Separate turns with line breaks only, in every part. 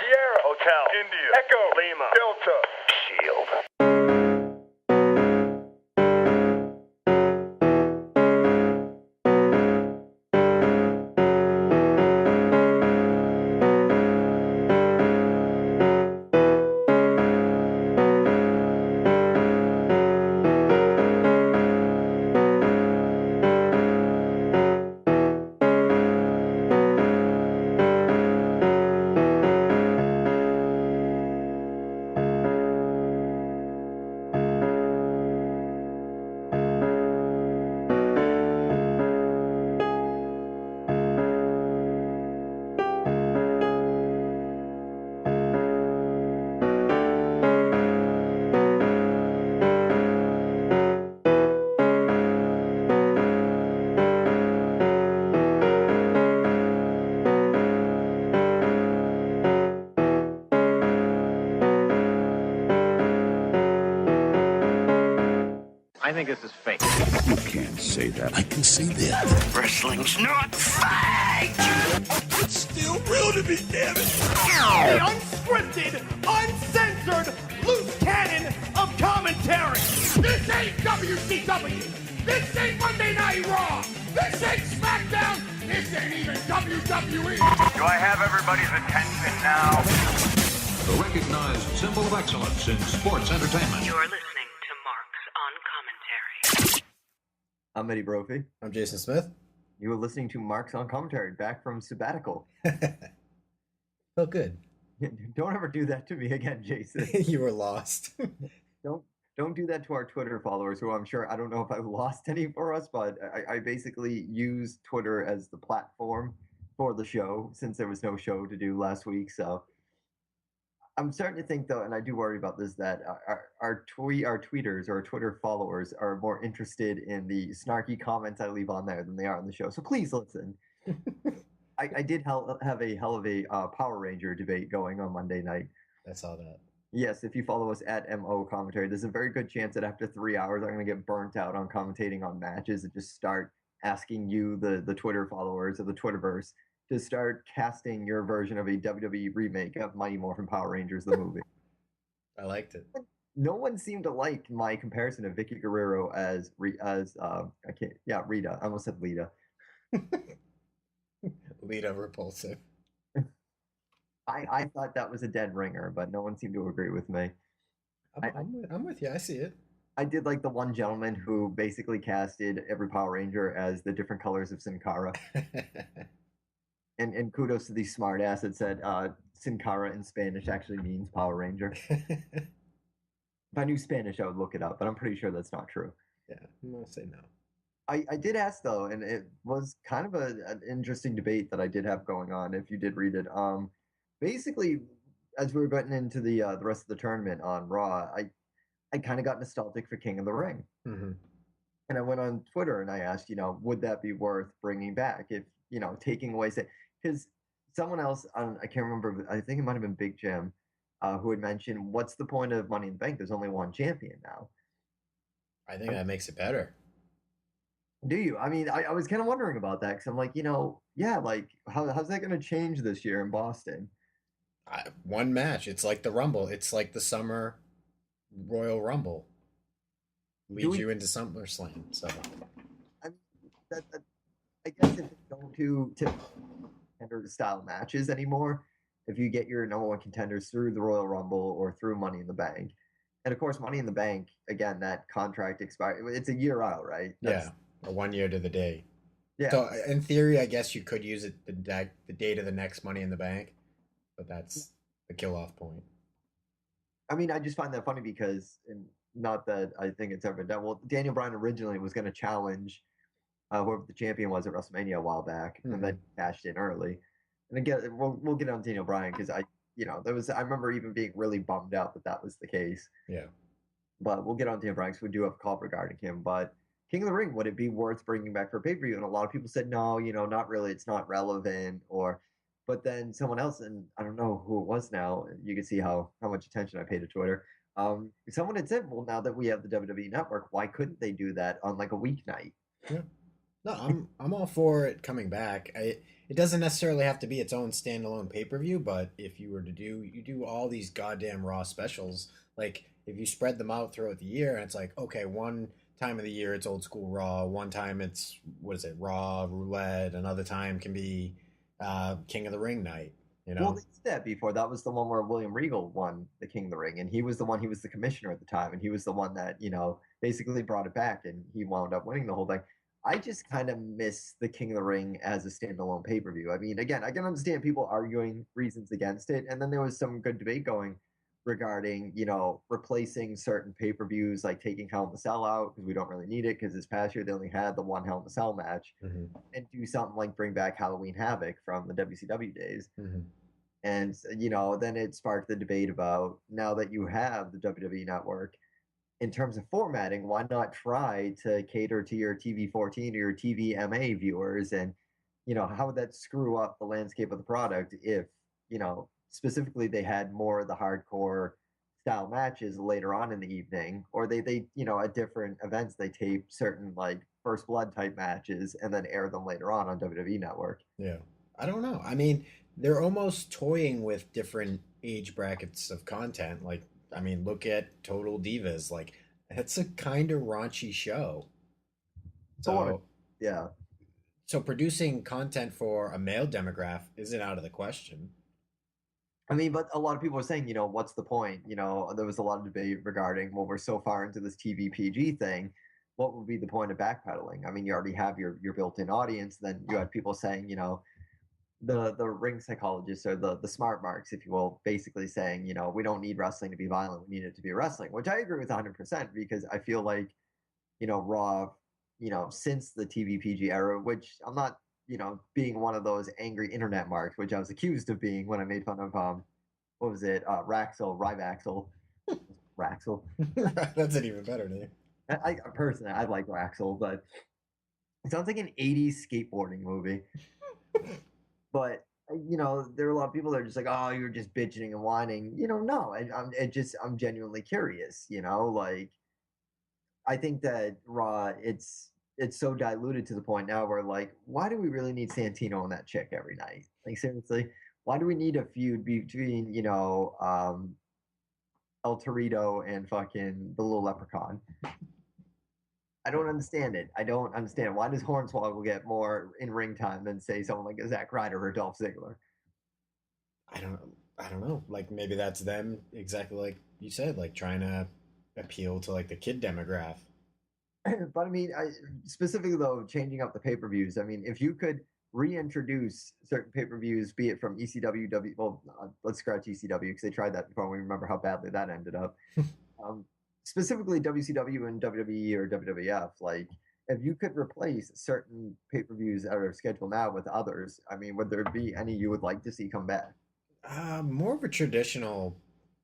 Sierra, Hotel, India, Echo, Lima, Delta, Shield.
I think this is fake.
You can't say that. I can say that.
Wrestling's not fake!
It's still real to me, damn it!
The unscripted, uncensored, loose cannon of commentary. This ain't WCW. This ain't Monday Night Raw. This ain't SmackDown. This ain't even WWE.
Do I have everybody's attention now?
The recognized symbol of excellence in sports entertainment.
You're listening to Marks on Commentary.
I'm Eddie Brophy.
I'm Jason Smith.
You were listening to Marks on Commentary, back from sabbatical.
Felt good.
Don't ever do that to me again, Jason.
You were lost.
Don't do that to our Twitter followers, who I'm sure, I don't know if I've lost any for us, but I basically use Twitter as the platform for the show, since there was no show to do last week. So I'm starting to think, though, and I do worry about this, that our tweeters or our Twitter followers are more interested in the snarky comments I leave on there than they are on the show. So please listen. I did have a hell of a Power Ranger debate going on Monday night.
I saw that.
Yes, if you follow us at MO Commentary, there's a very good chance that after 3 hours, I'm going to get burnt out on commentating on matches and just start asking you, the Twitter followers of the Twitterverse, to start casting your version of a WWE remake of Mighty Morphin Power Rangers, the movie.
I liked it.
No one seemed to like my comparison of Vickie Guerrero as Rita. I almost said Lita.
Lita Repulsa.
I thought that was a dead ringer, but no one seemed to agree with me.
I'm with you. I see it.
I did like the one gentleman who basically casted every Power Ranger as the different colors of Sin Cara. And kudos to the smart ass that said Sin Cara in Spanish actually means Power Ranger. If I knew Spanish, I would look it up, but I'm pretty sure that's not true.
Yeah, I'm going to say no.
I did ask, though, and it was kind of an interesting debate that I did have going on, if you did read it. Basically, as we were getting into the rest of the tournament on Raw, I kind of got nostalgic for King of the Ring.
Mm-hmm.
And I went on Twitter and I asked, would that be worth bringing back if, taking away, say, because someone else, I can't remember, I think it might have been Big Jim, who had mentioned, what's the point of Money in the Bank? There's only one champion now.
I think that makes it better.
Do you? I mean, I was kind of wondering about that because I'm like, how's that going to change this year in Boston?
One match. It's like the Rumble. It's like the Summer Royal Rumble. Leads you into SummerSlam. So,
I guess if you don't do contender style matches anymore, if you get your number one contenders through the Royal Rumble or through Money in the Bank, and of course, Money in the Bank, again, that contract expired. It's a year out, right?
Yeah, or 1 year to the day.
Yeah.
So in theory, I guess you could use it the date of the next Money in the Bank, but that's the kill-off point.
I mean, I just find that funny because, and not that I think it's ever been done. Well, Daniel Bryan originally was going to challenge whoever the champion was at WrestleMania a while back, and then cashed in early. And again, we'll get on Daniel Bryan because I remember even being really bummed out that was the case.
Yeah.
But we'll get on Daniel Bryan because we do have a call regarding him. But King of the Ring, would it be worth bringing back for pay-per-view? And a lot of people said, no, not really. It's not relevant. But then someone else, and I don't know who it was now, you can see how much attention I pay to Twitter. Someone had said, well, now that we have the WWE Network, why couldn't they do that on like a weeknight?
Yeah. No, I'm all for it coming back. it doesn't necessarily have to be its own standalone pay-per-view, but if you were to do all these goddamn Raw specials, like if you spread them out throughout the year, and it's like, okay, one time of the year it's old school Raw, one time it's, what is it, Raw Roulette, another time can be King of the Ring night. You know?
Well, they did that before. That was the one where William Regal won the King of the Ring, and he was the commissioner at the time, and he was the one that, basically brought it back, and he wound up winning the whole thing. I just kind of miss the King of the Ring as a standalone pay-per-view. I mean, again, I can understand people arguing reasons against it, and then there was some good debate going regarding, replacing certain pay-per-views, like taking Hell in a Cell out because we don't really need it because this past year they only had the one Hell in a Cell match, and do something like bring back Halloween Havoc from the WCW days. And, then it sparked the debate about, now that you have the WWE Network, in terms of formatting, why not try to cater to your TV-14 or your TVMA viewers? And, how would that screw up the landscape of the product if, specifically they had more of the hardcore style matches later on in the evening, or they at different events, they tape certain like First Blood type matches and then air them later on WWE Network.
Yeah. I don't know. I mean, they're almost toying with different age brackets of content. Like, I mean, look at Total Divas. Like, it's a kind of raunchy show. So,
yeah.
So producing content for a male demographic isn't out of the question.
I mean, but a lot of people are saying, what's the point? There was a lot of debate regarding, well, we're so far into this TV PG thing. What would be the point of backpedaling? I mean, you already have your built-in audience. Then you had people saying, the ring psychologists or the smart marks, if you will, basically saying, we don't need wrestling to be violent. We need it to be wrestling, which I agree with 100% because I feel like, Raw, since the TV PG era, which I'm not, being one of those angry internet marks, which I was accused of being when I made fun of, what was it? Rybaxel. Raxel.
That's an even better name.
I personally, I like Raxel, but it sounds like an 80s skateboarding movie. But there are a lot of people that are just like, oh, you're just bitching and whining. No, I'm genuinely curious. Like, I think that Raw, it's so diluted to the point now where, like, why do we really need Santino and that chick every night? Like, seriously, why do we need a feud between El Torito and fucking the little leprechaun? I don't understand it. I don't understand. Why does Hornswoggle get more in ring time than, say, someone like a Zack Ryder or Dolph Ziggler?
I don't know. Like, maybe that's them, exactly like you said, like trying to appeal to like the kid demographic.
But I mean, specifically though, changing up the pay-per-views. I mean, if you could reintroduce certain pay-per-views, be it from ECW, let's scratch ECW because they tried that before. We remember how badly that ended up. Specifically WCW and WWE or WWF, like, if you could replace certain pay-per-views that are scheduled now with others, I mean, would there be any you would like to see come back?
More of a traditional,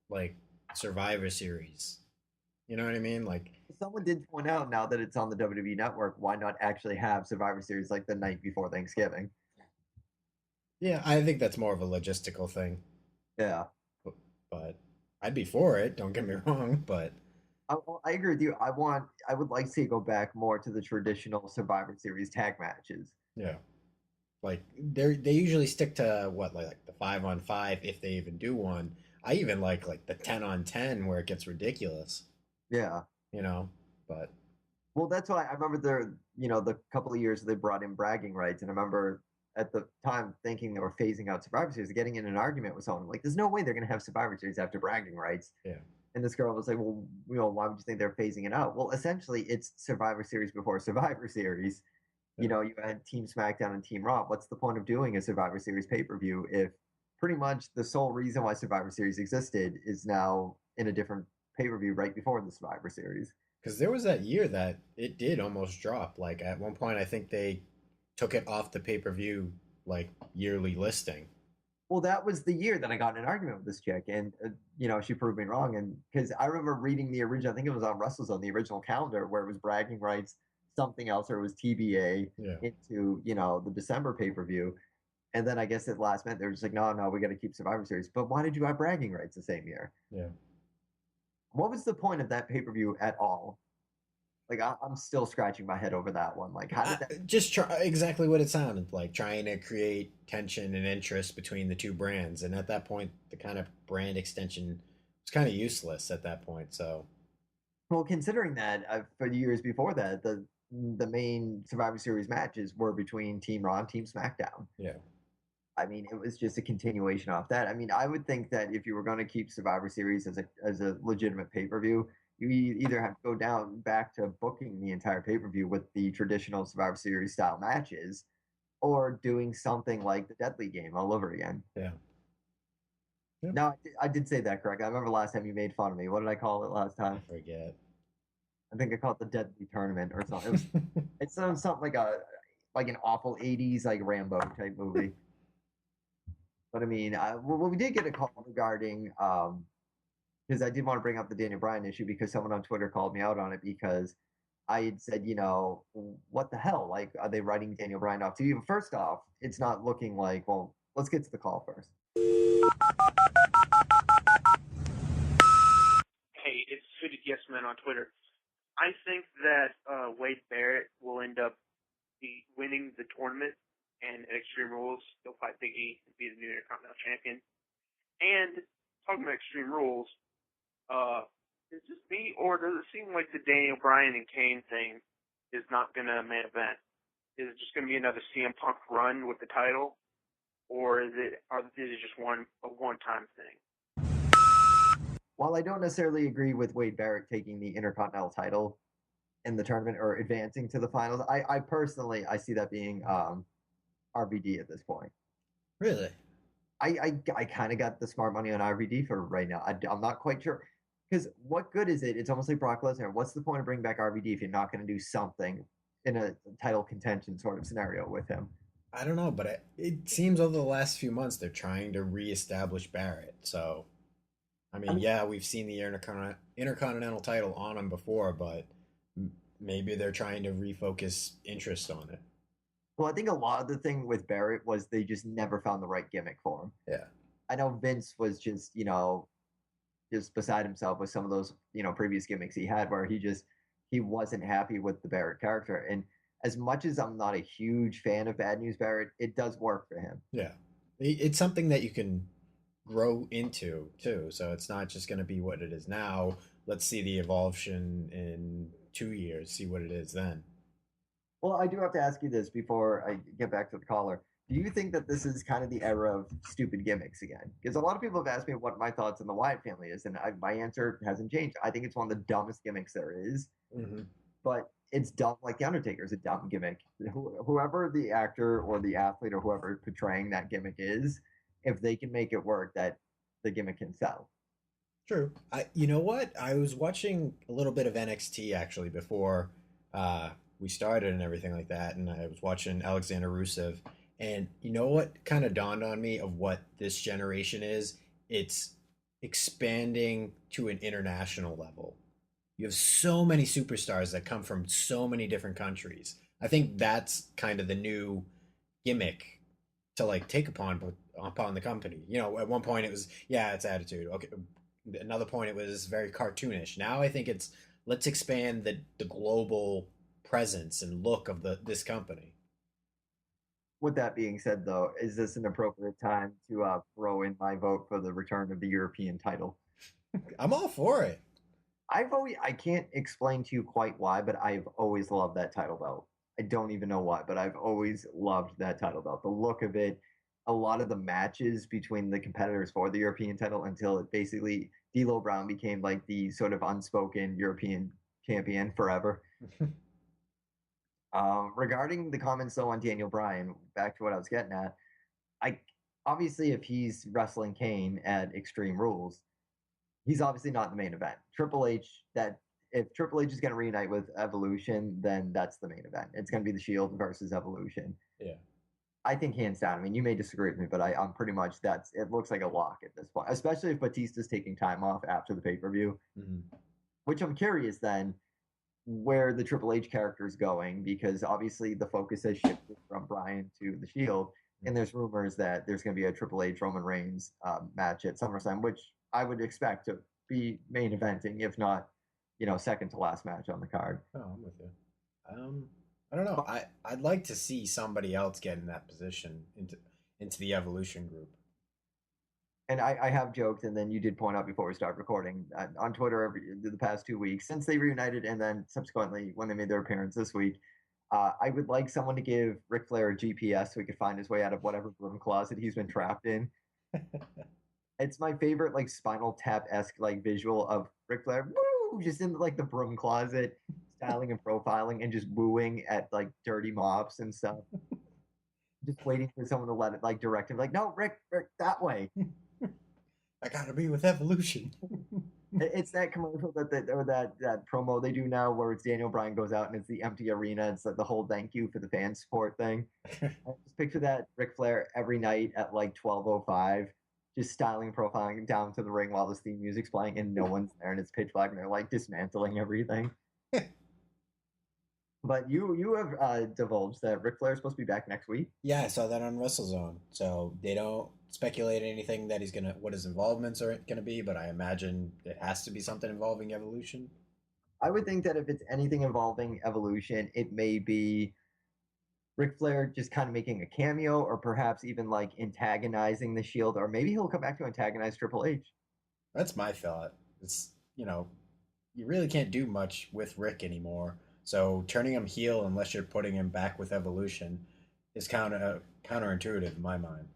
like, Survivor Series. You know what I mean? Like,
someone did point out, now that it's on the WWE Network, why not actually have Survivor Series like the night before Thanksgiving?
Yeah, I think that's more of a logistical thing.
Yeah.
But I'd be for it, don't get me wrong, but
I agree with you. I would like to see it go back more to the traditional Survivor Series tag matches.
Yeah. Like, they usually stick to what, like the 5-on-5 if they even do one. I even like the 10-on-10 where it gets ridiculous.
Yeah.
But
well, that's why I remember the couple of years they brought in bragging rights, and I remember at the time thinking they were phasing out Survivor Series, getting in an argument with someone like, there's no way they're going to have Survivor Series after bragging rights.
Yeah.
And this girl was like, well, why would you think they're phasing it out? Well, essentially, it's Survivor Series before Survivor Series.
Yeah.
You had Team SmackDown and Team Raw. What's the point of doing a Survivor Series pay-per-view if pretty much the sole reason why Survivor Series existed is now in a different pay-per-view right before the Survivor Series?
Because there was that year that it did almost drop. Like, at one point, I think they took it off the pay-per-view, like, yearly listing.
Well, that was the year that I got in an argument with this chick, and she proved me wrong. And because I remember reading the original, I think it was on WrestleZone, the original calendar, where it was bragging rights, something else, or it was TBA into the December pay-per-view. And then I guess at last minute they were just like, no, we got to keep Survivor Series. But why did you have bragging rights the same year?
Yeah.
What was the point of that pay-per-view at all? Like I'm still scratching my head over that one. Like, how did that?
Just try exactly what it sounded like, trying to create tension and interest between the two brands. And at that point, the kind of brand extension was kind of useless at that point. So,
Well, considering that for the years before that, the main Survivor Series matches were between Team Raw and Team SmackDown.
yeah.
I mean, it was just a continuation off that. I mean, I would think that if you were going to keep Survivor Series as a legitimate pay per view, you either have to go down back to booking the entire pay per view with the traditional Survivor Series style matches, or doing something like the Deadly Game all over again.
Yeah. Yep.
No, I did say that correct. I remember last time you made fun of me. What did I call it last time?
I forget.
I think I called it the Deadly Tournament or something. It was it sounds something like an awful '80s like Rambo type movie. But I mean, well, we did get a call regarding because I did want to bring up the Daniel Bryan issue because someone on Twitter called me out on it because I had said, what the hell? Like, are they writing Daniel Bryan off to you? First off, it's not looking like. Well, let's get to the call first.
Hey, it's Suited Yes Man on Twitter. I think that Wade Barrett will end up winning the tournament, and at Extreme Rules, he'll fight Big E and be the new Intercontinental Champion. And talking about Extreme Rules, is this me, or does it seem like the Daniel Bryan and Kane thing is not going to main event? Is it just going to be another CM Punk run with the title, or is it just a one-time thing?
While I don't necessarily agree with Wade Barrett taking the Intercontinental title in the tournament or advancing to the finals, I personally see that being RVD at this point.
Really?
I kind of got the smart money on RVD for right now. I'm not quite sure. Because what good is it? It's almost like Brock Lesnar. What's the point of bringing back RVD if you're not going to do something in a title contention sort of scenario with him?
I don't know, but it seems over the last few months they're trying to reestablish Barrett. So, I mean, yeah, we've seen the Intercontinental title on him before, but maybe they're trying to refocus interest on it.
Well, I think a lot of the thing with Barrett was they just never found the right gimmick for him.
Yeah.
I know Vince was just beside himself with some of those, previous gimmicks he had where he wasn't happy with the Barrett character. And as much as I'm not a huge fan of Bad News Barrett, it does work for him.
Yeah. It's something that you can grow into too. So it's not just going to be what it is now. Let's see the evolution in 2 years, see what it is then.
Well, I do have to ask you this before I get back to the caller. Do you think that this is kind of the era of stupid gimmicks again? Because a lot of people have asked me what my thoughts on the Wyatt family is, and my answer hasn't changed. I think it's one of the dumbest gimmicks there is.
Mm-hmm.
But it's dumb, like The Undertaker's a dumb gimmick. Whoever the actor or the athlete or whoever portraying that gimmick is, if they can make it work, that the gimmick can sell.
True. You know what? I was watching a little bit of NXT actually before we started and everything like that, and I was watching Alexander Rusev. And you know what kind of dawned on me of what this generation is? It's expanding to an international level. You have so many superstars that come from so many different countries. I think that's kind of the new gimmick to like take upon the company. At one point it was, it's attitude. Okay. Another point it was very cartoonish. Now I think it's let's expand the global presence and look of this company.
With that being said, though, is this an appropriate time to throw in my vote for the return of the European title?
I'm all for it.
I can't explain to you quite why, but I've always loved that title belt. I don't even know why, but I've always loved that title belt. The look of it, a lot of the matches between the competitors for the European title until it basically D'Lo Brown became like the sort of unspoken European champion forever. Regarding the comments though on Daniel Bryan, back to what I was getting at, obviously if he's wrestling Kane at Extreme Rules, he's obviously not the main event. If Triple H is going to reunite with Evolution, then that's the main event. It's going to be the Shield versus Evolution.
Yeah.
I think hands down. I mean, you may disagree with me, but I'm pretty much it looks like a lock at this point, especially if Batista's taking time off after the pay-per-view, which I'm curious then where the Triple H character is going, because obviously the focus has shifted from Bryan to the Shield, and there's rumors that there's going to be a Triple H Roman Reigns match at SummerSlam, which I would expect to be main eventing, if not second to last match on the card.
Oh, I'm with you. I don't know. I'd like to see somebody else get in that position into the Evolution group.
And I have joked, and then you did point out before we start recording on Twitter the past 2 weeks since they reunited, and then subsequently when they made their appearance this week. I would like someone to give Ric Flair a GPS so he could find his way out of whatever broom closet he's been trapped in. It's my favorite like Spinal Tap-esque like visual of Ric Flair, woo, just in like the broom closet, styling and profiling and just wooing at like dirty mops and stuff. Just waiting for someone to let it like direct him, like, no, Rick, that way.
I gotta be with Evolution.
It's that commercial that promo they do now where it's Daniel Bryan goes out and it's the empty arena. It's like the whole thank you for the fan support thing. I just picture that Ric Flair every night at like 12:05, just styling and profiling down to the ring while this theme music's playing and no one's there and it's pitch black and they're like dismantling everything. But you have divulged that Ric Flair is supposed to be back next week.
Yeah, I saw that on WrestleZone. So they don't speculate anything that what his involvements are gonna be, but I imagine it has to be something involving Evolution.
I would think that if it's anything involving Evolution, it may be Ric Flair just kind of making a cameo, or perhaps even like antagonizing the Shield, or maybe he'll come back to antagonize Triple H.
That's my thought. It's you really can't do much with Rick anymore. So turning him heel, unless you're putting him back with Evolution, is counterintuitive in my mind.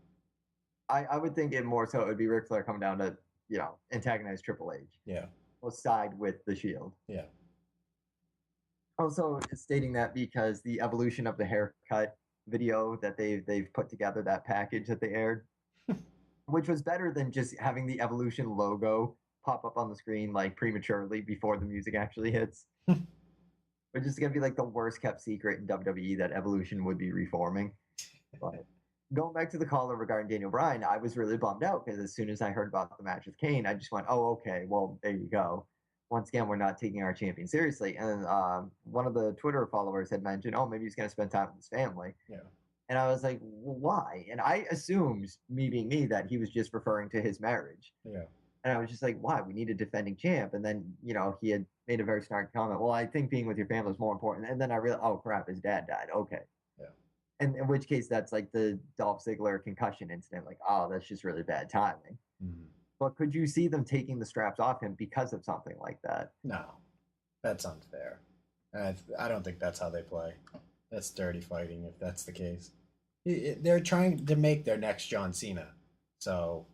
I would think it more so it would be Ric Flair coming down to, antagonize Triple H.
Yeah.
Or side with the Shield.
Yeah.
Also stating that because the evolution of the haircut video that they've put together, that package that they aired, which was better than just having the Evolution logo pop up on the screen like prematurely before the music actually hits. Which is going to be like the worst kept secret in WWE that Evolution would be reforming. But going back to the caller regarding Daniel Bryan, I was really bummed out because as soon as I heard about the match with Kane, I just went, oh, okay, well, there you go. Once again, we're not taking our champion seriously. And one of the Twitter followers had mentioned, oh, maybe he's going to spend time with his family.
Yeah.
And I was like, well, why? And I assumed, me being me, that he was just referring to his marriage.
Yeah.
And I was just like, why? We need a defending champ. And then, he had made a very snarky comment. Well, I think being with your family is more important. And then I realized, oh, crap, his dad died. Okay.
Yeah.
And in which case, that's like the Dolph Ziggler concussion incident. Like, oh, that's just really bad timing.
Mm-hmm.
But could you see them taking the straps off him because of something like that?
No. That's unfair. I don't think that's how they play. That's dirty fighting if that's the case. They're trying to make their next John Cena. So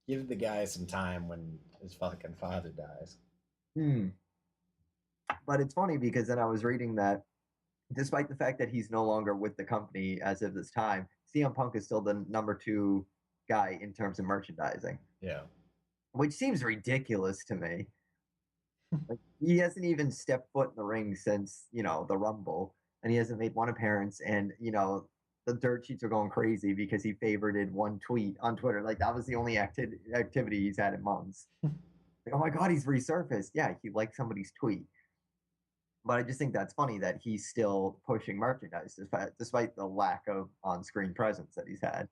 give the guy some time when his fucking father dies.
But it's funny because then I was reading that despite the fact that he's no longer with the company as of this time, CM Punk is still the number 2 guy in terms of merchandising.
Yeah.
Which seems ridiculous to me. Like, he hasn't even stepped foot in the ring since, the Rumble, and he hasn't made one appearance, and, the dirt sheets are going crazy because he favorited one tweet on Twitter. Like, that was the only activity he's had in months. Like, oh my God, he's resurfaced. Yeah, he liked somebody's tweet. But I just think that's funny that he's still pushing merchandise despite the lack of on-screen presence that he's had.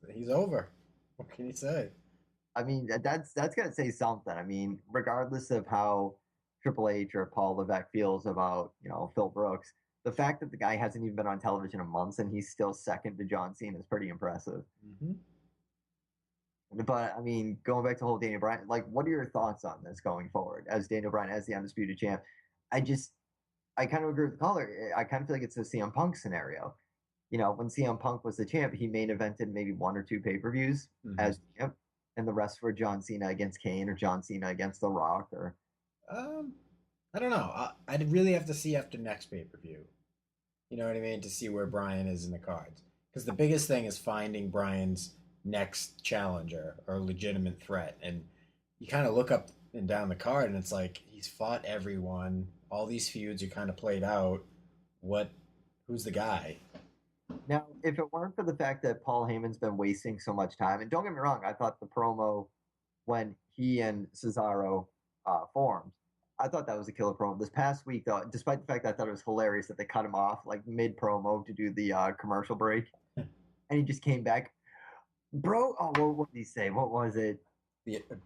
He's over. What can you say?
I mean, that's got to say something. I mean, regardless of how Triple H or Paul Levesque feels about, Phil Brooks, the fact that the guy hasn't even been on television in months and he's still second to John Cena is pretty impressive.
Mm-hmm.
But, I mean, going back to the whole Daniel Bryan, like, what are your thoughts on this going forward as Daniel Bryan as the Undisputed Champ? I kind of agree with the caller. I kind of feel like it's a CM Punk scenario. When CM Punk was the champ, he main evented maybe 1 or 2 pay-per-views as champ, and the rest were John Cena against Kane or John Cena against The Rock or...
I don't know. I'd really have to see after next pay-per-view. You know what I mean? To see where Bryan is in the cards. Because the biggest thing is finding Bryan's next challenger or legitimate threat. And you kind of look up and down the card and it's like, he's fought everyone. All these feuds are kind of played out. Who's the guy?
Now, if it weren't for the fact that Paul Heyman's been wasting so much time, and don't get me wrong, I thought the promo when he and Cesaro formed, I thought that was a killer promo. This past week, though, despite the fact that I thought it was hilarious that they cut him off like mid-promo to do the commercial break, and he just came back. Bro, what did he say? What was it?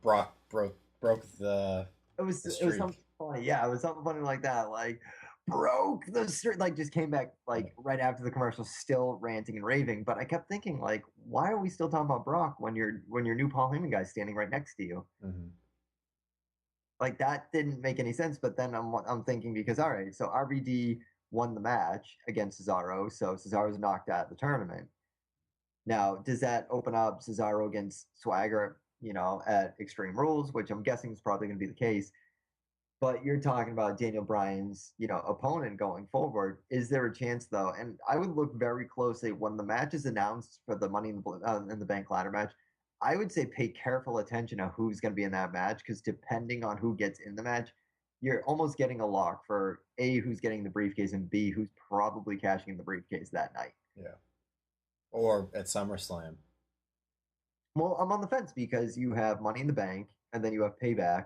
Brock broke the
It was
The
it was
streak.
something funny. Yeah, it was something funny like that. Like broke the streak. Like just came back like right after the commercial, still ranting and raving. But I kept thinking like, why are we still talking about Brock when your new Paul Heyman guy's standing right next to you?
Mm-hmm.
Like that didn't make any sense. But then I'm thinking because all right, so RVD won the match against Cesaro, so Cesaro's knocked out of the tournament. Now, does that open up Cesaro against Swagger, at Extreme Rules, which I'm guessing is probably going to be the case? But you're talking about Daniel Bryan's, opponent going forward. Is there a chance though? And I would look very closely when the match is announced for the Money in the Bank ladder match. I would say pay careful attention to who's going to be in that match because depending on who gets in the match, you're almost getting a lock for A, who's getting the briefcase, and B, who's probably cashing in the briefcase that night.
Yeah. Or at SummerSlam.
Well, I'm on the fence because you have Money in the Bank and then you have Payback.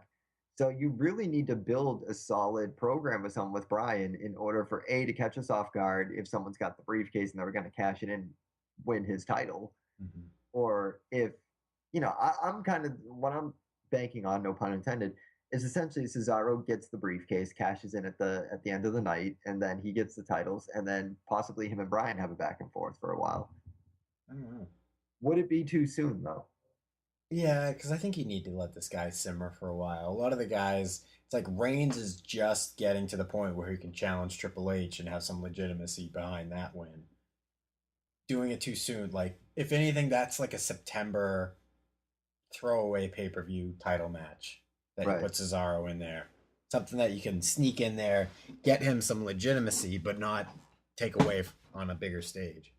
So you really need to build a solid program with someone with Bryan in order for A to catch us off guard if someone's got the briefcase and they're going to cash it in, win his title,
Mm-hmm.
or if I'm kind of what I'm banking on, no pun intended, is essentially Cesaro gets the briefcase, cashes in at the end of the night, and then he gets the titles, and then possibly him and Bryan have a back and forth for a while.
I don't know.
Would it be too soon though?
Yeah, because I think you need to let this guy simmer for a while. A lot of the guys, it's like Reigns is just getting to the point where he can challenge Triple H and have some legitimacy behind that win. Doing it too soon, like if anything, that's like a September throwaway pay-per-view title match that
Right.
you put Cesaro in there. Something that you can sneak in there, get him some legitimacy, but not take away on a bigger stage.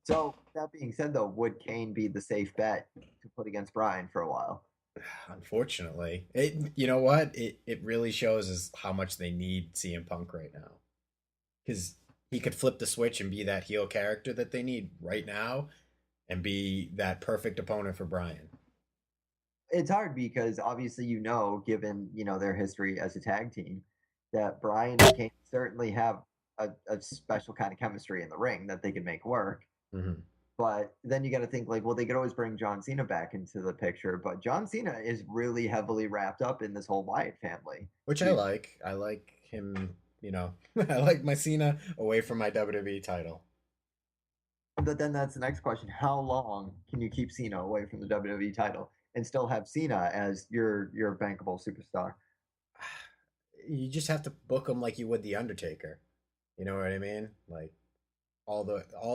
So that being said, though, would Kane be the safe bet to put against Bryan for a while?
Unfortunately, you know what? It really shows us how much they need CM Punk right now, because he could flip the switch and be that heel character that they need right now, and be that perfect opponent for Bryan.
It's hard because obviously, given their history as a tag team, that Bryan and Kane certainly have a special kind of chemistry in the ring that they can make work.
Mm-hmm.
But then you got to think like, well, they could always bring John Cena back into the picture, but John Cena is really heavily wrapped up in this whole Wyatt family,
Which I like. I like him. I like my Cena away from my WWE title.
But then that's the next question: how long can you keep Cena away from the WWE title and still have Cena as your bankable superstar?
You just have to book him like you would the Undertaker. You know what I mean? Like all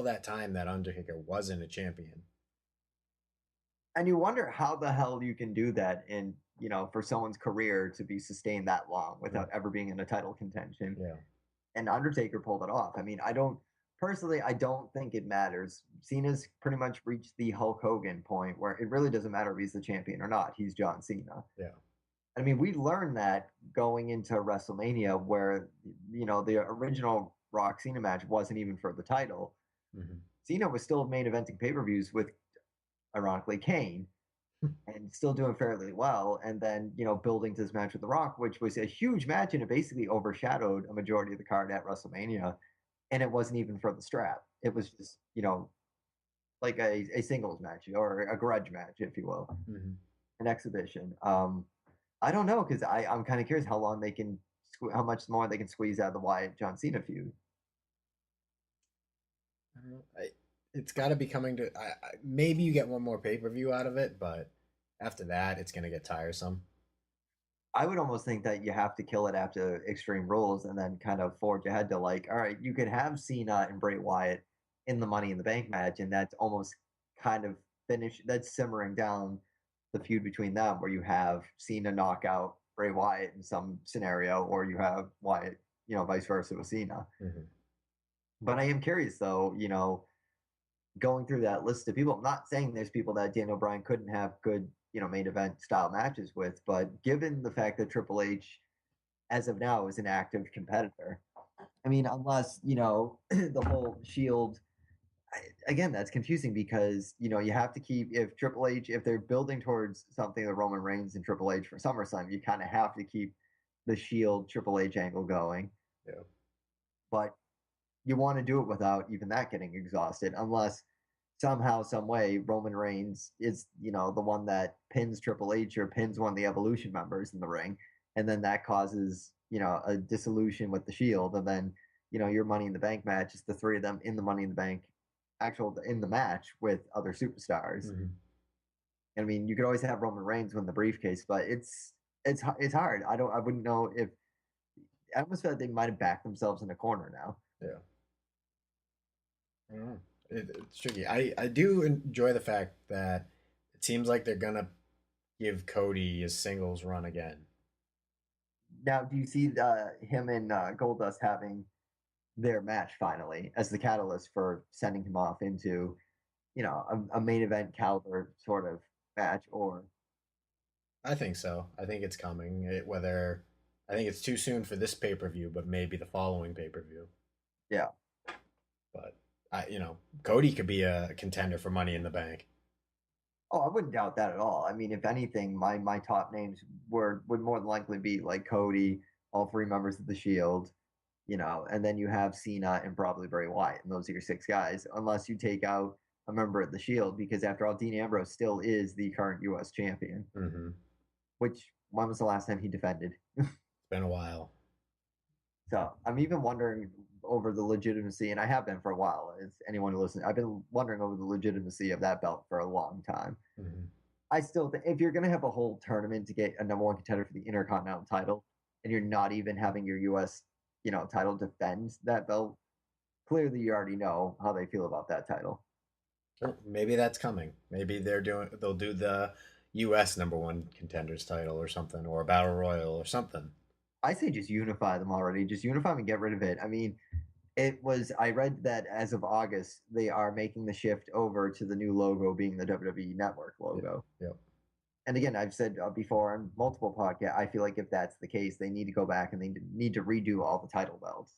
that time that Undertaker wasn't a champion.
And you wonder how the hell you can do that in for someone's career to be sustained that long without ever being in a title contention.
Yeah.
And Undertaker pulled it off. I mean, I don't think it matters. Cena's pretty much reached the Hulk Hogan point where it really doesn't matter if he's the champion or not. He's John Cena.
Yeah.
I mean, we learned that going into WrestleMania where, the original Rock Cena match wasn't even for the title.
Mm-hmm.
Cena was still main eventing pay-per-views with, ironically, Kane and still doing fairly well. And then, building to this match with The Rock, which was a huge match and it basically overshadowed a majority of the card at WrestleMania. And it wasn't even for the strap. It was just, like a singles match or a grudge match, if you will, an exhibition. I don't know because I'm kind of curious how long they can, how much more they can squeeze out of the Wyatt John Cena feud.
I don't know. It's got to be coming to. Maybe you get one more pay-per-view out of it, but after that, it's gonna get tiresome.
I would almost think that you have to kill it after Extreme Rules and then kind of forge ahead to like, all right, you could have Cena and Bray Wyatt in the Money in the Bank match, and that's almost kind of that's simmering down the feud between them, where you have Cena knock out Bray Wyatt in some scenario, or you have Wyatt, vice versa with Cena.
Mm-hmm.
But I am curious, though, going through that list of people, I'm not saying there's people that Daniel Bryan couldn't have good, main event style matches with, but given the fact that Triple H, as of now, is an active competitor, I mean, unless, the whole Shield, again, that's confusing because, you have to keep, if they're building towards something, the Roman Reigns and Triple H for SummerSlam, you kind of have to keep the Shield Triple H angle going.
Yeah.
But you want to do it without even that getting exhausted, unless somehow, some way, Roman Reigns is, the one that pins Triple H or pins one of the Evolution members in the ring, and then that causes a dissolution with the Shield, and then your Money in the Bank match is the three of them in the Money in the Bank, in the match with other superstars.
Mm-hmm.
I mean, you could always have Roman Reigns win the briefcase, but it's hard. I wouldn't know if. I almost feel like they might have backed themselves in a corner now.
Yeah. I don't know. It's tricky. I do enjoy the fact that it seems like they're gonna give Cody his singles run again.
Now, do you see him and Goldust having their match finally as the catalyst for sending him off into, a main event caliber sort of match? Or
I think so. I think it's coming. I think it's too soon for this pay-per-view, but maybe the following pay-per-view.
Yeah.
But Cody could be a contender for Money in the Bank.
Oh, I wouldn't doubt that at all. I mean, if anything, my top names would more than likely be like Cody, all three members of the Shield, and then you have Cena and probably Bray Wyatt, and those are your six guys, unless you take out a member of the Shield, because after all, Dean Ambrose still is the current U.S. champion.
Mm-hmm.
Which, when was the last time he defended?
It's been a while.
So I'm even wondering over the legitimacy, and I have been for a while, as anyone who listens, I've been wondering over the legitimacy of that belt for a long time.
Mm-hmm.
I still think if you're going to have a whole tournament to get a number one contender for the Intercontinental title, and you're not even having your U.S. Title defend that belt, clearly you already know how they feel about that title.
Sure. Maybe that's coming. Maybe they'll do the U.S. number one contenders title or something, or a battle royal or something.
I say just unify them already. Just unify them and get rid of it. I mean, I read that as of August, they are making the shift over to the new logo being the WWE Network logo.
Yep.
And again, I've said before on multiple podcasts, I feel like if that's the case, they need to go back and they need to redo all the title belts.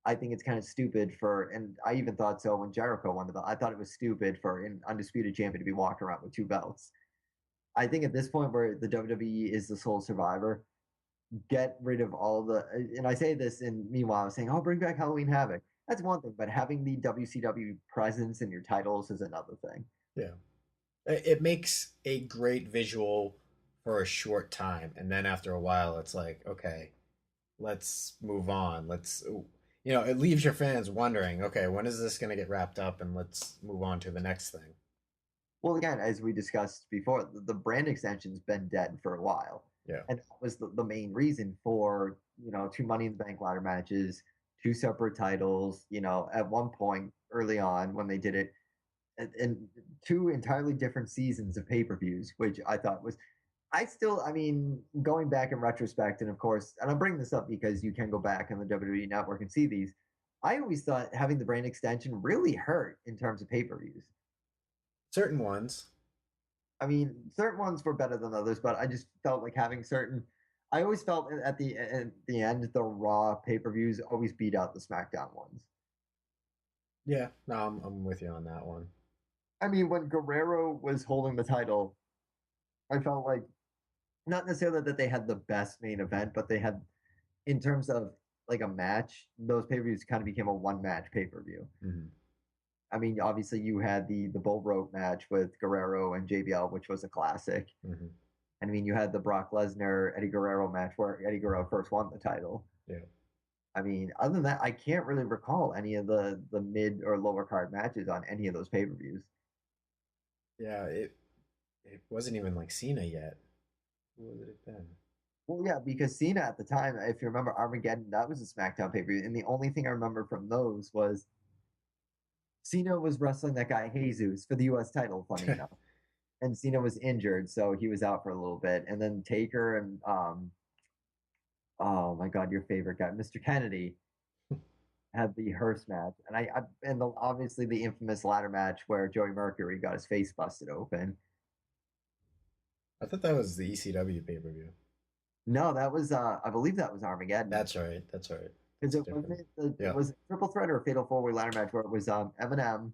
I think it's kind of stupid and I even thought so when Jericho won the belt. I thought it was stupid for an undisputed champion to be walking around with two belts. I think at this point where the WWE is the sole survivor, get rid of and I say this, and meanwhile I was saying, bring back Halloween Havoc. That's one thing, but having the WCW presence in your titles is another thing.
Yeah. It makes a great visual for a short time, and then after a while it's like, okay, let's move on. It leaves your fans wondering, okay, when is this going to get wrapped up, and let's move on to the next thing.
Well, again, as we discussed before, the brand extension's been dead for a while.
Yeah.
And that was the main reason for, 2 Money in the Bank ladder matches, 2 separate titles, at one point early on when they did it, and 2 entirely different seasons of pay-per-views, which I thought was, going back in retrospect, and of course, and I'm bringing this up because you can go back on the WWE Network and see these, I always thought having the brand extension really hurt in terms of pay-per-views.
Certain ones.
I mean, certain ones were better than others, but I just felt like having I always felt at the end, the Raw pay-per-views always beat out the SmackDown ones.
Yeah, no, I'm with you on that one.
I mean, when Guerrero was holding the title, I felt like, not necessarily that they had the best main event, but they had, in terms of like a match, those pay-per-views kind of became a one-match pay-per-view.
Mm-hmm.
I mean, obviously you had the bull rope match with Guerrero and JBL, which was a classic.
Mm-hmm.
And I mean, you had the Brock Lesnar Eddie Guerrero match where Eddie Guerrero first won the title.
Yeah.
I mean, other than that, I can't really recall any of the mid or lower card matches on any of those pay-per-views.
Yeah, it wasn't even like Cena yet. Who would it have been?
Well, yeah, because Cena at the time, if you remember Armageddon, that was a SmackDown pay-per-view. And the only thing I remember from those was Cena was wrestling that guy Jesus for the U.S. title, funny enough. And Cena was injured, so he was out for a little bit. And then Taker and, oh my God, your favorite guy, Mr. Kennedy, had the hearse match. And obviously the infamous ladder match where Joey Mercury got his face busted open.
I thought that was the ECW pay-per-view.
No, that was, I believe that was Armageddon.
That's right.
Because it was a triple threat or a fatal four-way ladder match where it was Eminem,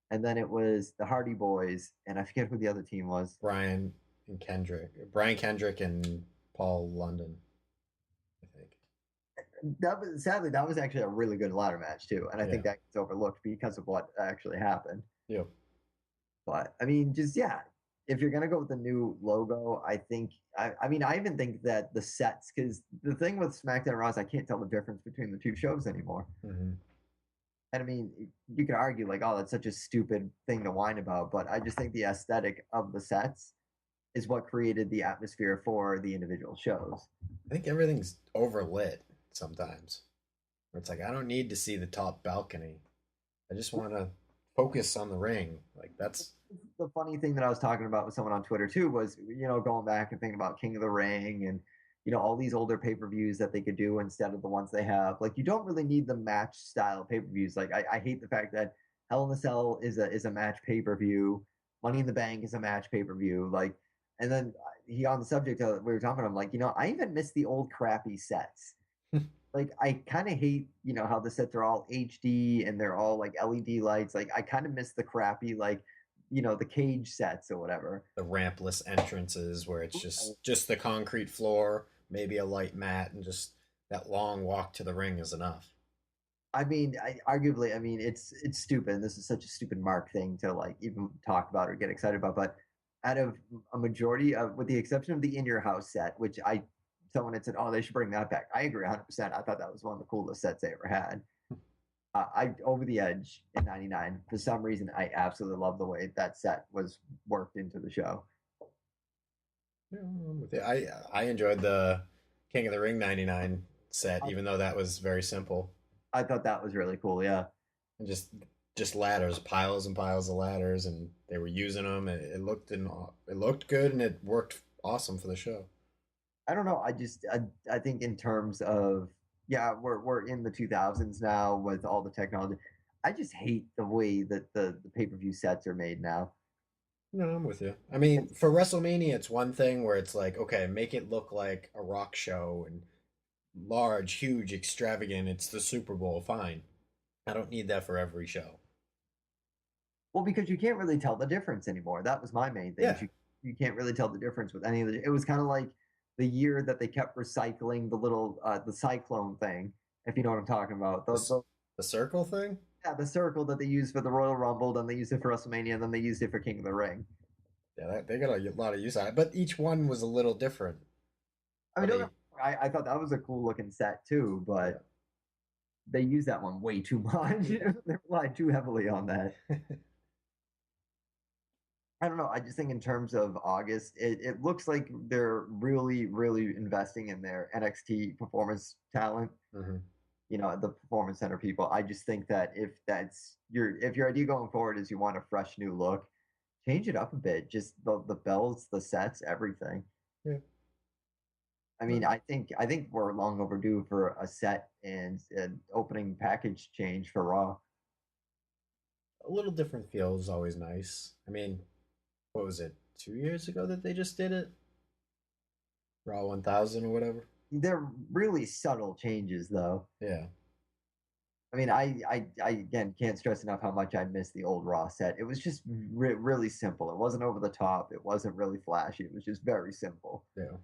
and then it was the Hardy Boys, and I forget who the other team was.
Brian Kendrick and Paul London, I think.
Sadly, that was actually a really good ladder match too, and I think that gets overlooked because of what actually happened.
Yep.
But I mean, if you're gonna go with the new logo, I think I mean I even think that the sets, because the thing with SmackDown and Raw is I can't tell the difference between the two shows anymore.
Mm-hmm.
And I mean, you could argue like, oh, that's such a stupid thing to whine about, but I just think the aesthetic of the sets is what created the atmosphere for the individual shows.
I think everything's overlit sometimes. Where it's like I don't need to see the top balcony. I just want to focus on the ring. Like that's
The funny thing that I was talking about with someone on Twitter too was, going back and thinking about King of the Ring and, all these older pay-per-views that they could do instead of the ones they have. Like, you don't really need the match style pay-per-views. Like, I hate the fact that Hell in a Cell is a match pay-per-view. Money in the Bank is a match pay-per-view. Like, and then he, on the subject of we were talking about, I'm like, I even miss the old crappy sets. Like, I kind of hate, how the sets are all HD and they're all like LED lights. Like, I kind of miss the crappy, like, the cage sets or whatever.
the rampless entrances where it's just the concrete floor, maybe a light mat, and just that long walk to the ring is enough.
I mean, arguably, I mean, it's stupid. This is such a stupid Mark thing to like even talk about or get excited about. But out of a majority of, with the exception of the In Your House set, which someone had said, oh, they should bring that back. I agree 100%. I thought that was one of the coolest sets they ever had. Over the Edge in '99. For some reason, I absolutely love the way that set was worked into the show.
Yeah, I'm with you. I enjoyed the King of the Ring '99 set, even though that was very simple.
I thought that was really cool. Yeah,
And just ladders, piles and piles of ladders, and they were using them. And it looked good, and it worked awesome for the show.
I don't know. I think in terms of, yeah, we're in the 2000s now with all the technology. I just hate the way that the pay-per-view sets are made now.
No, I'm with you. I mean, for WrestleMania, it's one thing where it's like, okay, make it look like a rock show and large, huge, extravagant. It's the Super Bowl, fine. I don't need that for every show.
Well, because you can't really tell the difference anymore. That was my main thing.
Yeah.
You can't really tell the difference with any of it. It was kind of like the year that they kept recycling the little the cyclone thing, if you know what I'm talking about.
The circle thing?
Yeah, the circle that they used for the Royal Rumble, then they used it for WrestleMania, and then they used it for King of the Ring.
Yeah, they got a lot of use out of it, but each one was a little different.
I mean, I thought that was a cool looking set too, but they used that one way too much. They relied too heavily on that. I don't know. I just think in terms of August, it looks like they're really, really investing in their NXT performance talent.
Mm-hmm.
The performance center people. I just think that if your idea going forward is you want a fresh new look, change it up a bit. Just the bells, the sets, everything.
Yeah.
I mean, I think we're long overdue for a set and an opening package change for Raw.
A little different feel is always nice. I mean, what was it, 2 years ago that they just did it? Raw 1000 or whatever?
They're really subtle changes, though.
Yeah.
I mean, I again can't stress enough how much I miss the old Raw set. It was just really simple. It wasn't over the top. It wasn't really flashy. It was just very simple.
Yeah.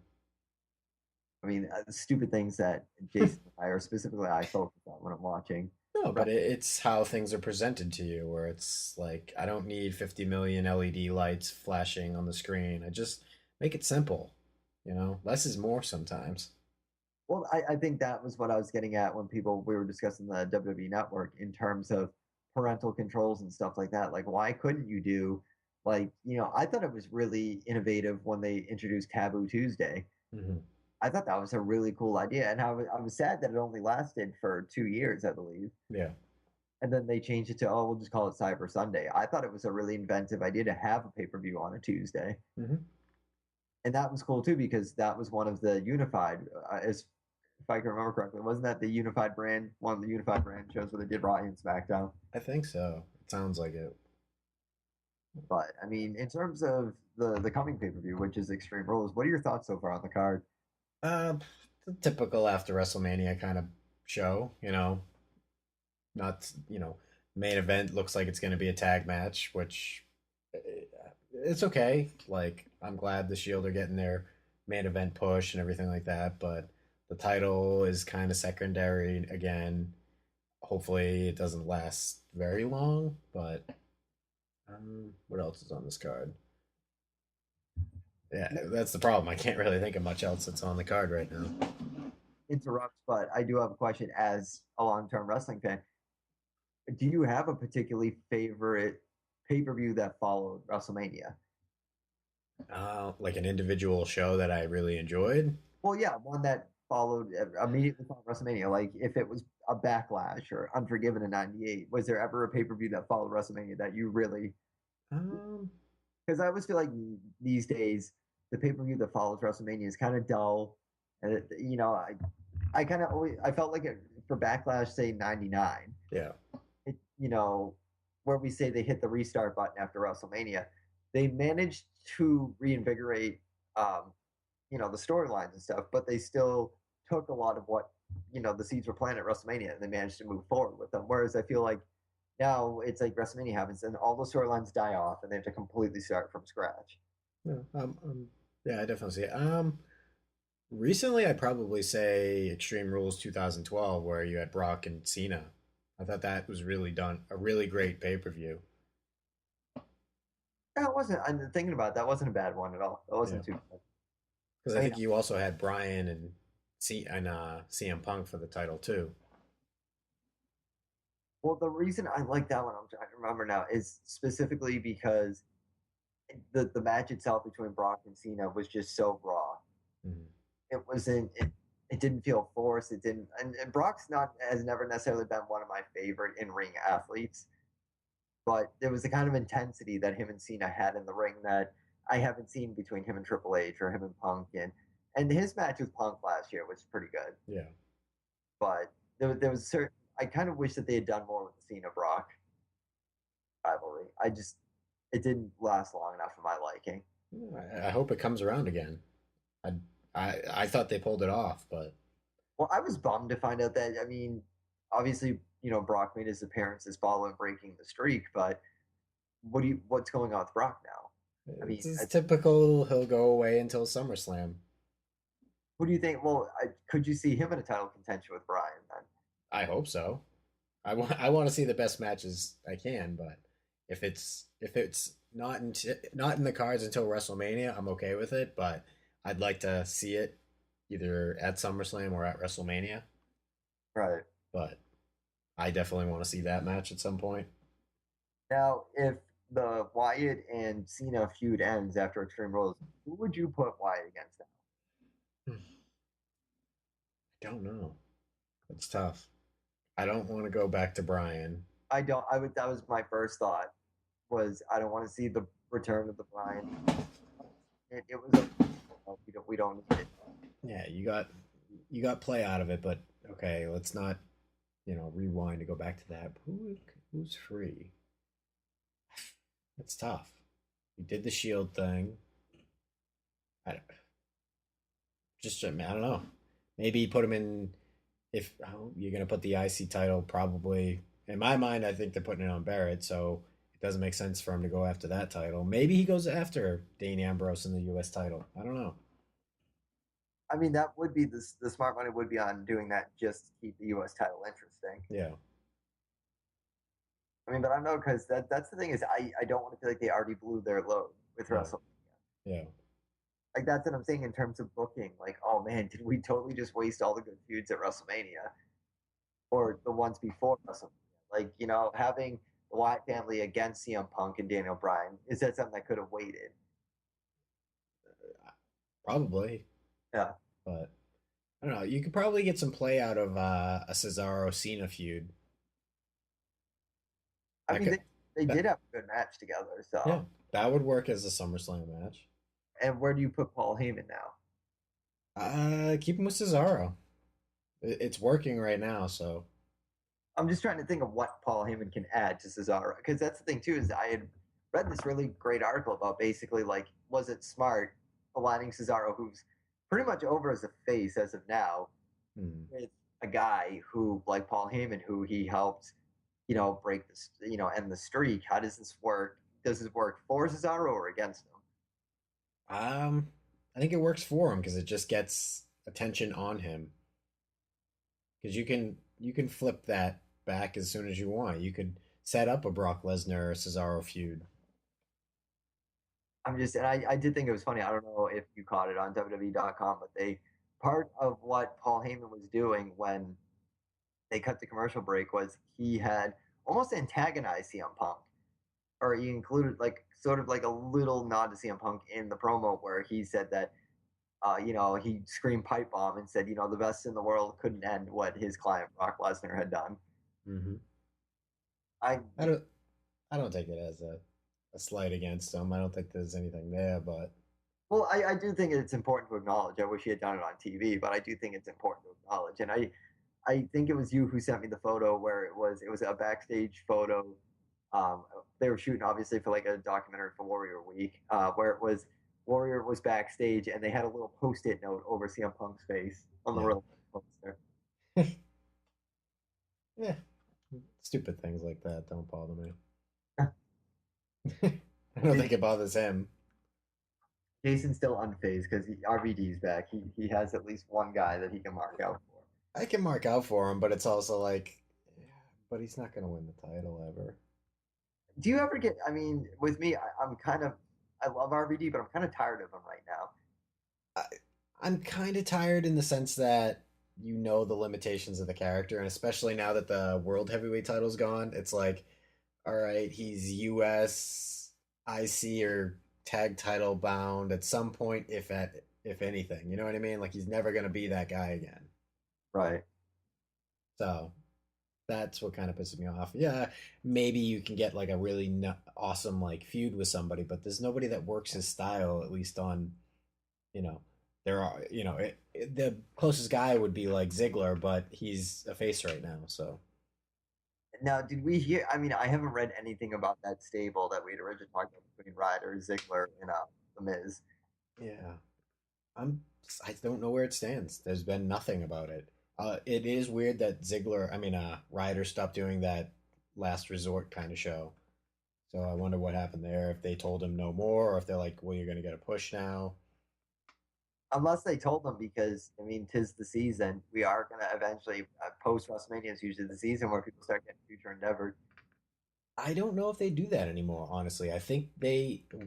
I mean, stupid things that Jason and I, or specifically I, focus on when I'm watching.
No, but it's how things are presented to you, where it's like, I don't need 50 million LED lights flashing on the screen. I just make it simple. Less is more sometimes.
Well, I think that was what I was getting at when we were discussing the WWE Network in terms of parental controls and stuff like that. Like, why couldn't you do, like, I thought it was really innovative when they introduced Taboo Tuesday.
Mm-hmm.
I thought that was a really cool idea. And I was sad that it only lasted for 2 years, I believe.
Yeah.
And then they changed it to, we'll just call it Cyber Sunday. I thought it was a really inventive idea to have a pay-per-view on a Tuesday.
Mm-hmm.
And that was cool, too, because that was one of the unified, if I can remember correctly, wasn't that the unified brand, one of the unified brand shows where they did Raw and SmackDown?
I think so. It sounds like it.
But, I mean, in terms of the coming pay-per-view, which is Extreme Rules, what are your thoughts so far on the card?
The typical after WrestleMania kind of show, not, main event looks like it's going to be a tag match, which it's okay. Like, I'm glad the Shield are getting their main event push and everything like that, but the title is kind of secondary again. Hopefully it doesn't last very long, but what else is on this card? Yeah, that's the problem. I can't really think of much else that's on the card right now.
Interrupts, but I do have a question as a long-term wrestling fan. Do you have a particularly favorite pay-per-view that followed WrestleMania?
Like an individual show that I really enjoyed.
Well, yeah, one that followed immediately followed WrestleMania. Like if it was a Backlash or Unforgiven in '98, was there ever a pay-per-view that followed WrestleMania that you really?
Um,
Because I always feel like these days the pay-per-view that follows WrestleMania is kind of dull, and I kind of always I felt like it for Backlash, say '99.
yeah.
It, where we say they hit the restart button after WrestleMania, they managed to reinvigorate, the storylines and stuff, but they still took a lot of what the seeds were planted at WrestleMania, and they managed to move forward with them. Whereas I feel like now it's like WrestleMania happens, and all the storylines die off, and they have to completely start from scratch.
Yeah, yeah, I definitely see it. Recently, I'd probably say Extreme Rules 2012, where you had Brock and Cena. I thought that was really done, a really great pay per view.
That wasn't. I'm thinking about it, that wasn't a bad one at all. That wasn't too bad.
Because I think you also had Bryan and CM Punk for the title too.
Well, the reason I like that one, I'm trying to remember now, is specifically because the match itself between Brock and Cena was just so raw.
Mhm.
It wasn't. It didn't feel forced. It didn't. And Brock's not has never necessarily been one of my favorite in ring athletes, but there was a kind of intensity that him and Cena had in the ring that I haven't seen between him and Triple H or him and Punk. And his match with Punk last year was pretty good.
Yeah.
But there was certain. I kind of wish that they had done more with the Cena Brock rivalry. It didn't last long enough for my liking.
I hope it comes around again. I thought they pulled it off, but
Well, I was bummed to find out that. I mean, obviously, Brock made his appearances following breaking the streak, but what's going on with Brock now? I mean,
it's typical. He'll go away until SummerSlam.
who do you think? Well, could you see him in a title contention with Bryan then?
I hope so. I want to see the best matches I can, but if it's not in the cards until WrestleMania, I'm okay with it. But I'd like to see it either at SummerSlam or at WrestleMania.
Right.
But I definitely want to see that match at some point.
Now, if the Wyatt and Cena feud ends after Extreme Rules, who would you put Wyatt against now?
I don't know. It's tough. I don't want to go back to Bryan.
I don't. I would. That was my first thought. Was I don't want to see the return of the Bryan. It was. We don't need it.
Yeah, you got play out of it, but okay, let's not rewind to go back to that. Who's free? It's tough. You did the Shield thing. I don't know. Maybe put him in. If you're gonna put the IC title, probably in my mind, I think they're putting it on Barrett, so it doesn't make sense for him to go after that title. Maybe he goes after Dean Ambrose in the U.S. title. I don't know.
I mean, that would be the smart money would be on doing that just to keep the U.S. title interesting.
Yeah.
I mean, but I don't know because that's the thing is I don't want to feel like they already blew their load with WrestleMania.
Yeah.
Like that's what I'm saying in terms of booking. Like, oh man, did we totally just waste all the good feuds at WrestleMania, or the ones before WrestleMania? Like, having the Wyatt family against CM Punk and Daniel Bryan, is that something that could have waited?
Probably.
Yeah.
But I don't know. You could probably get some play out of a Cesaro Cena feud.
I mean, they did have a good match together, so
yeah, that would work as a SummerSlam match.
And where do you put Paul Heyman now?
Keep him with Cesaro. It's working right now, so
I'm just trying to think of what Paul Heyman can add to Cesaro, because that's the thing too is I had read this really great article about basically like was it smart aligning Cesaro, who's pretty much over as a face as of now, with a guy who like Paul Heyman, who he helped, break this, end the streak. How does this work? Does this work for Cesaro or against him?
I think it works for him because it just gets attention on him. Because you can flip that back as soon as you want. You could set up a Brock Lesnar or Cesaro feud.
and I did think it was funny. I don't know if you caught it on WWE.com, but part of what Paul Heyman was doing when they cut the commercial break was he had almost antagonized CM Punk, or he included like sort of like a little nod to CM Punk in the promo where he said that, he screamed pipe bomb and said, the best in the world couldn't end what his client Brock Lesnar had done.
Mm-hmm.
I
I don't I don't take it as a slight against him. I don't think there's anything there, but
Well, I do think it's important to acknowledge. I wish he had done it on TV, but I do think it's important to acknowledge. And I think it was you who sent me the photo where it was a backstage photo. They were shooting obviously for like a documentary for Warrior Week, where it was Warrior was backstage and they had a little post-it note over CM Punk's face on the
Yeah.
real poster.
yeah, stupid things like that don't bother me. I don't think it bothers him.
Jason's still unfazed because RVD's back. He has at least one guy that he can mark out for.
I can mark out for him, but it's also like, yeah, but he's not going to win the title ever.
Do you ever get? I mean, with me, I love RVD, but I'm kind of tired of him right now.
I'm kind of tired in the sense that you know the limitations of the character, and especially now that the world heavyweight title's gone, it's like, all right, he's U.S. IC or tag title bound at some point, if anything, you know what I mean? Like he's never gonna be that guy again.
Right.
So that's what kind of pisses me off. Yeah, maybe you can get like a really awesome like feud with somebody, but there's nobody that works his style. At least on, you know, there are the closest guy would be like Ziggler, but he's a face right now. So
Now, did we hear? I mean, I haven't read anything about that stable that we had originally talked about between Ryder, Ziggler, and The Miz.
yeah, I'm I don't know where it stands. There's been nothing about it. It is weird that Ryder stopped doing that last resort kind of show. So I wonder what happened there. If they told him no more, or if they're like, "Well, you're gonna get a push now."
Unless they told them, because I mean, 'tis the season. We are gonna eventually post WrestleMania is usually the season where people start getting future endeavors.
I don't know if they do that anymore. Honestly, I think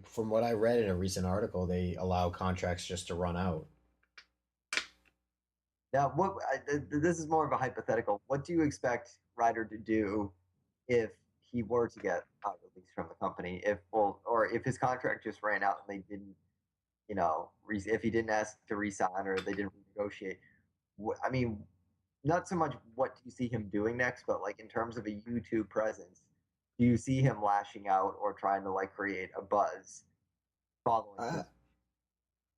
from what I read in a recent article, they allow contracts just to run out.
Now, this is more of a hypothetical. What do you expect Ryder to do if he were to get released from the company? Or if his contract just ran out and they didn't, if he didn't ask to resign or they didn't renegotiate. I mean, not so much what do you see him doing next, but like in terms of a YouTube presence, do you see him lashing out or trying to like create a buzz following?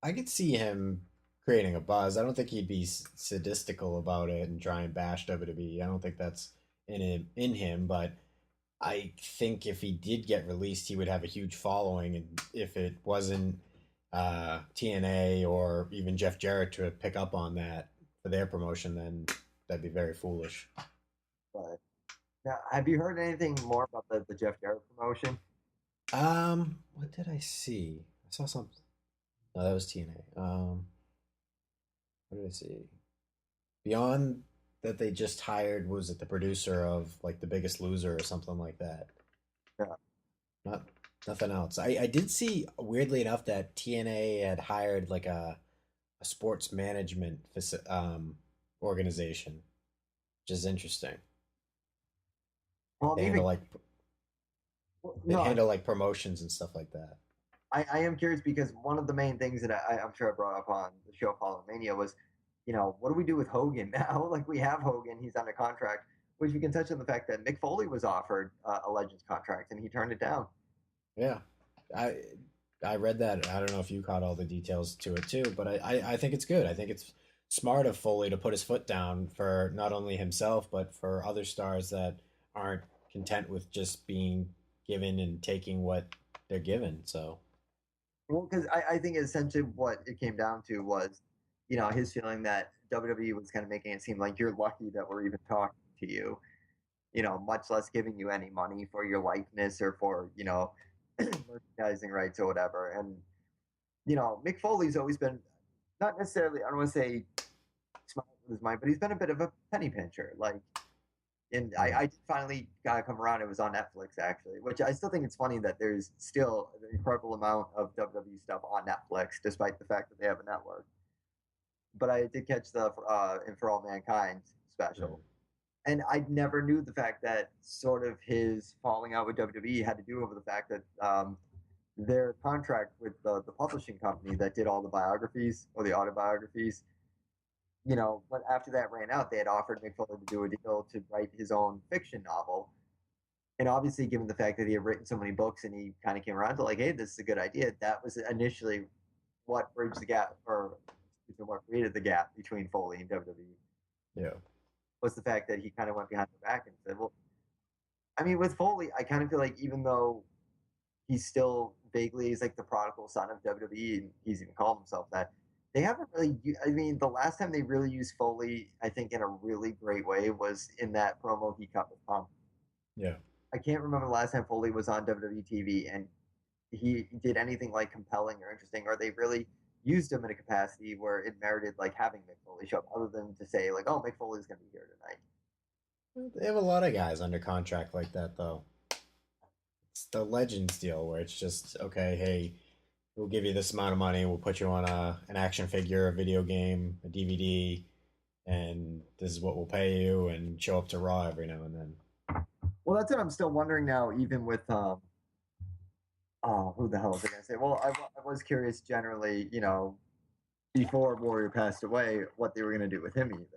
I could see him creating a buzz. I don't think he'd be sadistical about it and try and bash WWE. I don't think that's in him, but I think if he did get released, he would have a huge following, and if it wasn't TNA or even Jeff Jarrett to pick up on that for their promotion, then that'd be very foolish.
But now, have you heard anything more about the Jeff Jarrett promotion?
What did I see? I saw something. No, that was TNA. What did I see? Beyond that, they just hired, was it the producer of like The Biggest Loser or something like that?
Yeah.
Nothing else. I did see, weirdly enough, that TNA had hired like a sports management organization, which is interesting.
Well,
They handle like promotions and stuff like that.
I am curious because one of the main things that I'm sure I brought up on the show following Mania was, what do we do with Hogan now? Like we have Hogan, he's under contract, which we can touch on the fact that Mick Foley was offered a Legends contract and he turned it down.
Yeah, I read that. I don't know if you caught all the details to it too, but I think it's good. I think it's smart of Foley to put his foot down for not only himself but for other stars that aren't content with just being given and taking what they're given. So.
Well, because I think essentially what it came down to was, his feeling that WWE was kind of making it seem like you're lucky that we're even talking to you, much less giving you any money for your likeness or for, merchandising rights or whatever. And, Mick Foley's always been, not necessarily, I don't want to say smart with his mind, but he's been a bit of a penny pincher. Like, And I finally got to come around. It was on Netflix, actually, which I still think it's funny that there's still an incredible amount of WWE stuff on Netflix, despite the fact that they have a network. But I did catch the And For All Mankind special. And I never knew the fact that sort of his falling out with WWE had to do with the fact that their contract with the publishing company that did all the biographies or the autobiographies, but after that ran out, they had offered Mick Foley to do a deal to write his own fiction novel. And obviously, given the fact that he had written so many books and he kind of came around to like, hey, this is a good idea, that was initially what bridged the gap, or what created the gap between Foley and WWE.
Yeah.
Was the fact that he kind of went behind the back and said, well, I mean, with Foley, I kind of feel like even though he's still vaguely, he's like the prodigal son of WWE, and he's even called himself that, they haven't really, I mean, the last time they really used Foley, I think in a really great way, was in that promo he cut with Punk.
Yeah.
I can't remember the last time Foley was on WWE TV and he did anything like compelling or interesting, or they really used him in a capacity where it merited like having Mick Foley show up, other than to say like, oh, Mick Foley's going to be here tonight.
They have a lot of guys under contract like that, though. It's the Legends deal where it's just, okay, hey, we'll give you this amount of money, we'll put you on an action figure, a video game, a DVD, and this is what we'll pay you, and show up to Raw every now and then.
Well, that's what I'm still wondering now, even with who the hell was I going to say? Well, I was curious generally, before Warrior passed away, what they were going to do with him even.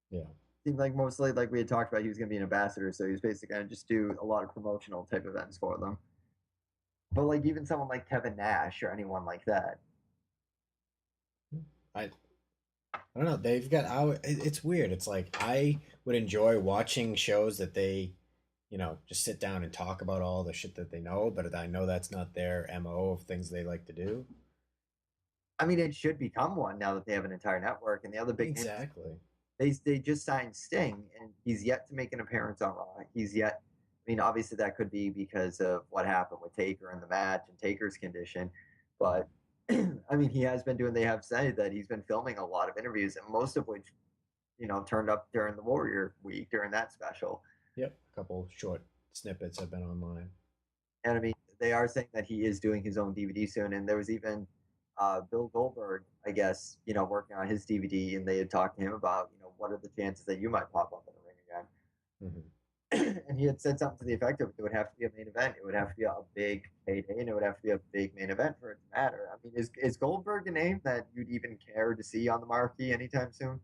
Yeah.
Seemed like mostly, like we had talked about, he was going to be an ambassador, so he was basically going to just do a lot of promotional type events for them. But like even someone like Kevin Nash or anyone like that.
I don't know. They've got, it's weird. It's like I would enjoy watching shows that they, just sit down and talk about all the shit that they know, but I know that's not their MO of things they like to do.
I mean, it should become one now that they have an entire network. And the other big
exactly.
They just signed Sting, and he's yet to make an appearance on Raw. Obviously that could be because of what happened with Taker in the match and Taker's condition, but I mean, he has been doing. They have said that he's been filming a lot of interviews, and most of which, turned up during the Warrior Week during that special.
Yep, a couple short snippets have been online.
And I mean, they are saying that he is doing his own DVD soon, and there was even Bill Goldberg, I guess, working on his DVD, and they had talked to him about, what are the chances that you might pop up in the ring again. Mm-hmm. And he had said something to the effect of it would have to be a main event. It would have to be a big payday, and it would have to be a big main event for it to matter. I mean, is Goldberg a name that you'd even care to see on the marquee anytime soon?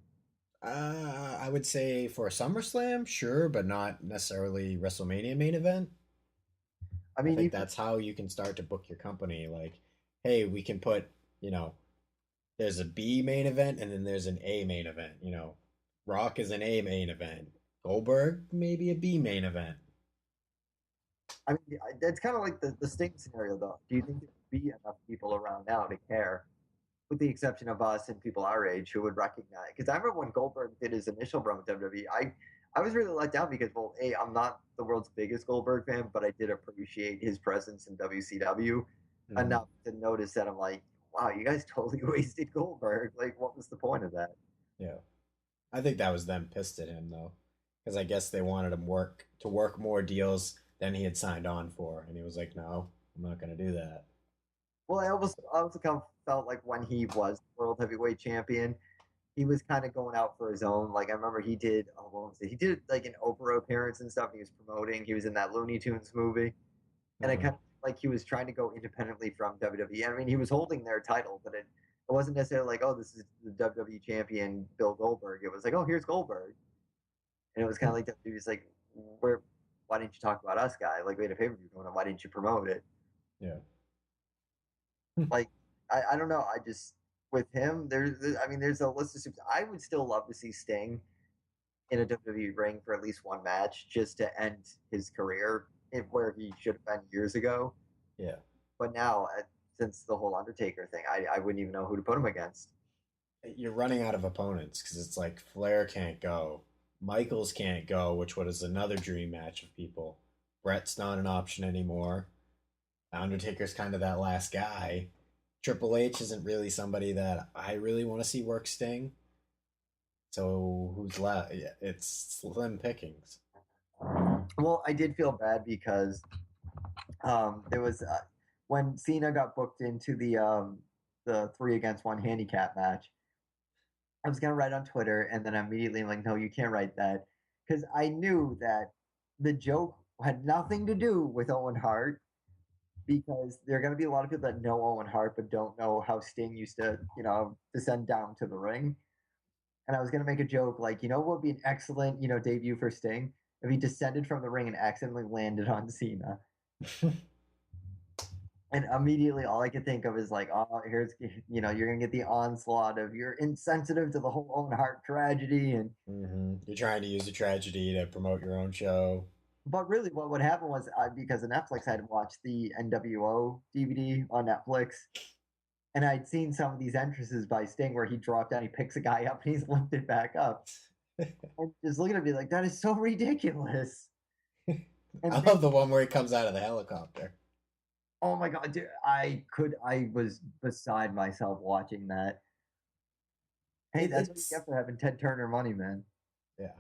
I would say for a SummerSlam, sure, but not necessarily WrestleMania main event. I think that's how you can start to book your company. Like, hey, we can put, there's a B main event and then there's an A main event. Rock is an A main event. Goldberg, maybe a B main event.
I mean, that's kind of like the Sting scenario, though. Do you think there would be enough people around now to care, with the exception of us and people our age who would recognize? Because I remember when Goldberg did his initial run with WWE, I was really let down because, well, A, I'm not the world's biggest Goldberg fan, but I did appreciate his presence in WCW enough to notice that I'm like, wow, you guys totally wasted Goldberg. Like, what was the point of that?
Yeah. I think that was them pissed at him, though. Because I guess they wanted him to work more deals than he had signed on for. And he was like, no, I'm not going to do that.
Well, I also kind of felt like when he was World Heavyweight Champion, he was kind of going out for his own. Like, I remember he did, he did like an Oprah appearance and stuff. He was promoting. He was in that Looney Tunes movie. And I kind of like he was trying to go independently from WWE. I mean, he was holding their title, but it wasn't necessarily like, oh, this is the WWE champion, Bill Goldberg. It was like, oh, here's Goldberg. And it was kind of like WWE was like, why didn't you talk about us, guy? Like, we had a pay-per-view going on. Why didn't you promote it?
Yeah.
Like, I don't know. I just, with him, there's a list of super. I would still love to see Sting in a WWE ring for at least one match just to end his career where he should have been years ago.
Yeah.
But now, since the whole Undertaker thing, I wouldn't even know who to put him against.
You're running out of opponents because it's like Flair can't go. Michaels can't go, which was another dream match of people. Brett's not an option anymore. Undertaker's kind of that last guy. Triple H isn't really somebody that I really want to see work Sting. So who's left? Yeah, it's slim pickings.
Well, I did feel bad because there was when Cena got booked into the 3 against 1 handicap match. I was gonna write on Twitter, and then immediately I'm like, no, you can't write that because I knew that the joke had nothing to do with Owen Hart because there are gonna be a lot of people that know Owen Hart but don't know how Sting used to, descend down to the ring. And I was gonna make a joke like, what would be an excellent, debut for Sting if he descended from the ring and accidentally landed on Cena. And immediately, all I could think of is like, oh, here's, you're gonna get the onslaught of you're insensitive to the whole Owen Hart tragedy, and
You're trying to use a tragedy to promote your own show.
but really, what would happen was because of Netflix, I had watched the NWO DVD on Netflix, and I'd seen some of these entrances by Sting where he dropped down, he picks a guy up, and he's lifted back up, and just looking at me like that is so ridiculous. And
I love the one where he comes out of the helicopter.
oh my god, dude, I was beside myself watching that. Hey, that's what you get for having Ted Turner money, man.
Yeah.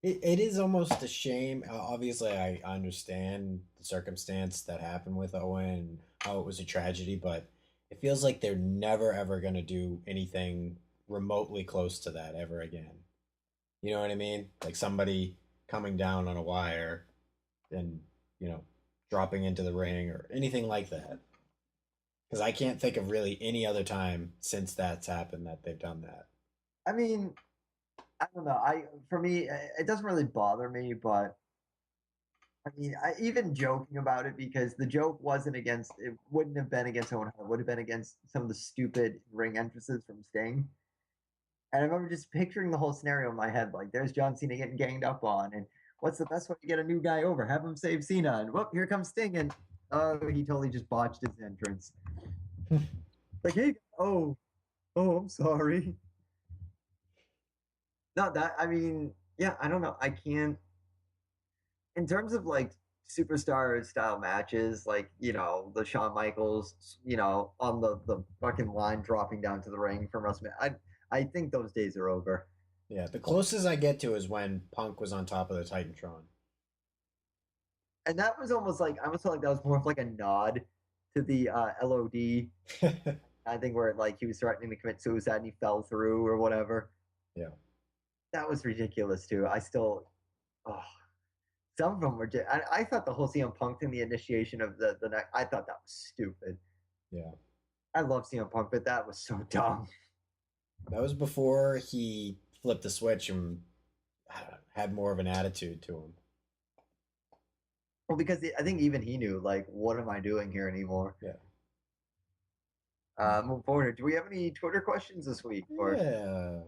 It is almost a shame. Obviously, I understand the circumstance that happened with Owen and how it was a tragedy, but it feels like they're never ever going to do anything remotely close to that ever again. You know what I mean? Like somebody coming down on a wire and, dropping into the ring or anything like that. Because I can't think of really any other time since that's happened that they've done that.
I mean, I don't know. For me, it doesn't really bother me, but I mean, even joking about it because the joke wasn't against. It wouldn't have been against Owen Hart. It would have been against some of the stupid ring entrances from Sting. And I remember just picturing the whole scenario in my head, like there's John Cena getting ganged up on, and what's the best way to get a new guy over? Have him save Cena, and whoop, here comes Sting, and he totally just botched his entrance. Like, hey, I'm sorry. Not that, I mean, yeah, I don't know. I can't, in terms of like superstar style matches, like, the Shawn Michaels, on the fucking line dropping down to the ring from WrestleMania. I think those days are over.
Yeah, the closest I get to is when Punk was on top of the Titantron.
And that was almost like, I almost felt like that was more of like a nod to the LOD. I think where like he was threatening to commit suicide and he fell through or whatever.
Yeah.
That was ridiculous too. Some of them were just, I thought the whole CM Punk thing, the initiation of the next, I thought that was stupid.
Yeah.
I love CM Punk, but that was so dumb.
That was before he flipped the switch and had more of an attitude to him.
Well, because I think even he knew, like, what am I doing here anymore?
Yeah.
Moving forward, do we have any Twitter questions this week? Or?
Yeah,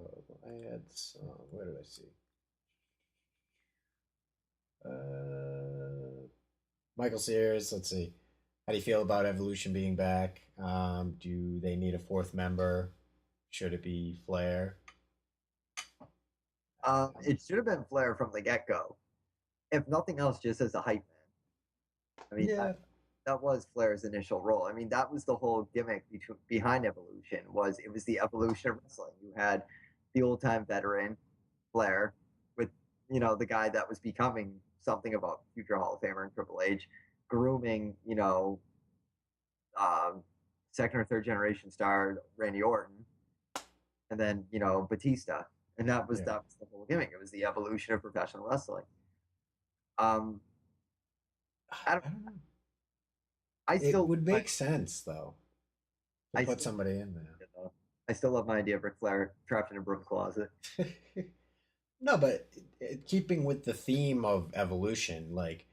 I had some. Where did I see? Michael Sears. Let's see. How do you feel about Evolution being back? Do they need a fourth member? Should it be Flair?
It should have been Flair from the get-go. If nothing else, just as a hype man. I mean,
Yeah.
that was Flair's initial role. I mean, that was the whole gimmick behind Evolution. It was the evolution of wrestling. You had the old-time veteran Flair with, the guy that was becoming something about future Hall of Famer in Triple H, grooming, second or third generation star Randy Orton, and then Batista, and that was the whole gimmick. It was the evolution of professional wrestling. I don't know.
It would make sense though to put somebody in there.
I still love my idea of Ric Flair trapped in a broom closet.
No, but keeping with the theme of evolution, like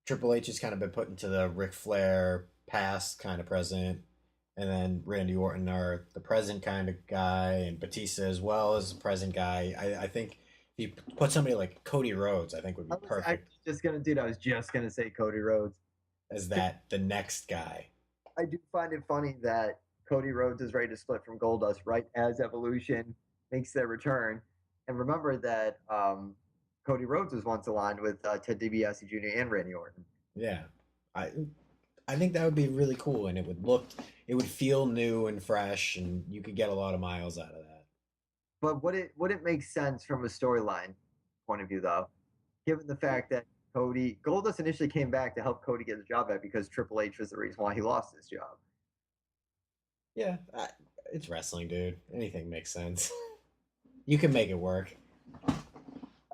Triple H has kind of been put into the Ric Flair past kind of present, and then Randy Orton are the present kind of guy, and Batista as well as the present guy. I think if you put somebody like Cody Rhodes, I think would be perfect.
I was just gonna say Cody Rhodes
as the next guy.
I do find it funny that Cody Rhodes is ready to split from Goldust right as Evolution makes their return. And remember that Cody Rhodes was once aligned with Ted DiBiase Jr. and Randy Orton.
Yeah, I think that would be really cool, and it would feel new and fresh, and you could get a lot of miles out of that.
But would it make sense from a storyline point of view though, given the fact that Goldust initially came back to help Cody get his job back because Triple H was the reason why he lost his job.
Yeah, it's wrestling, dude. Anything makes sense. You can make it work.
I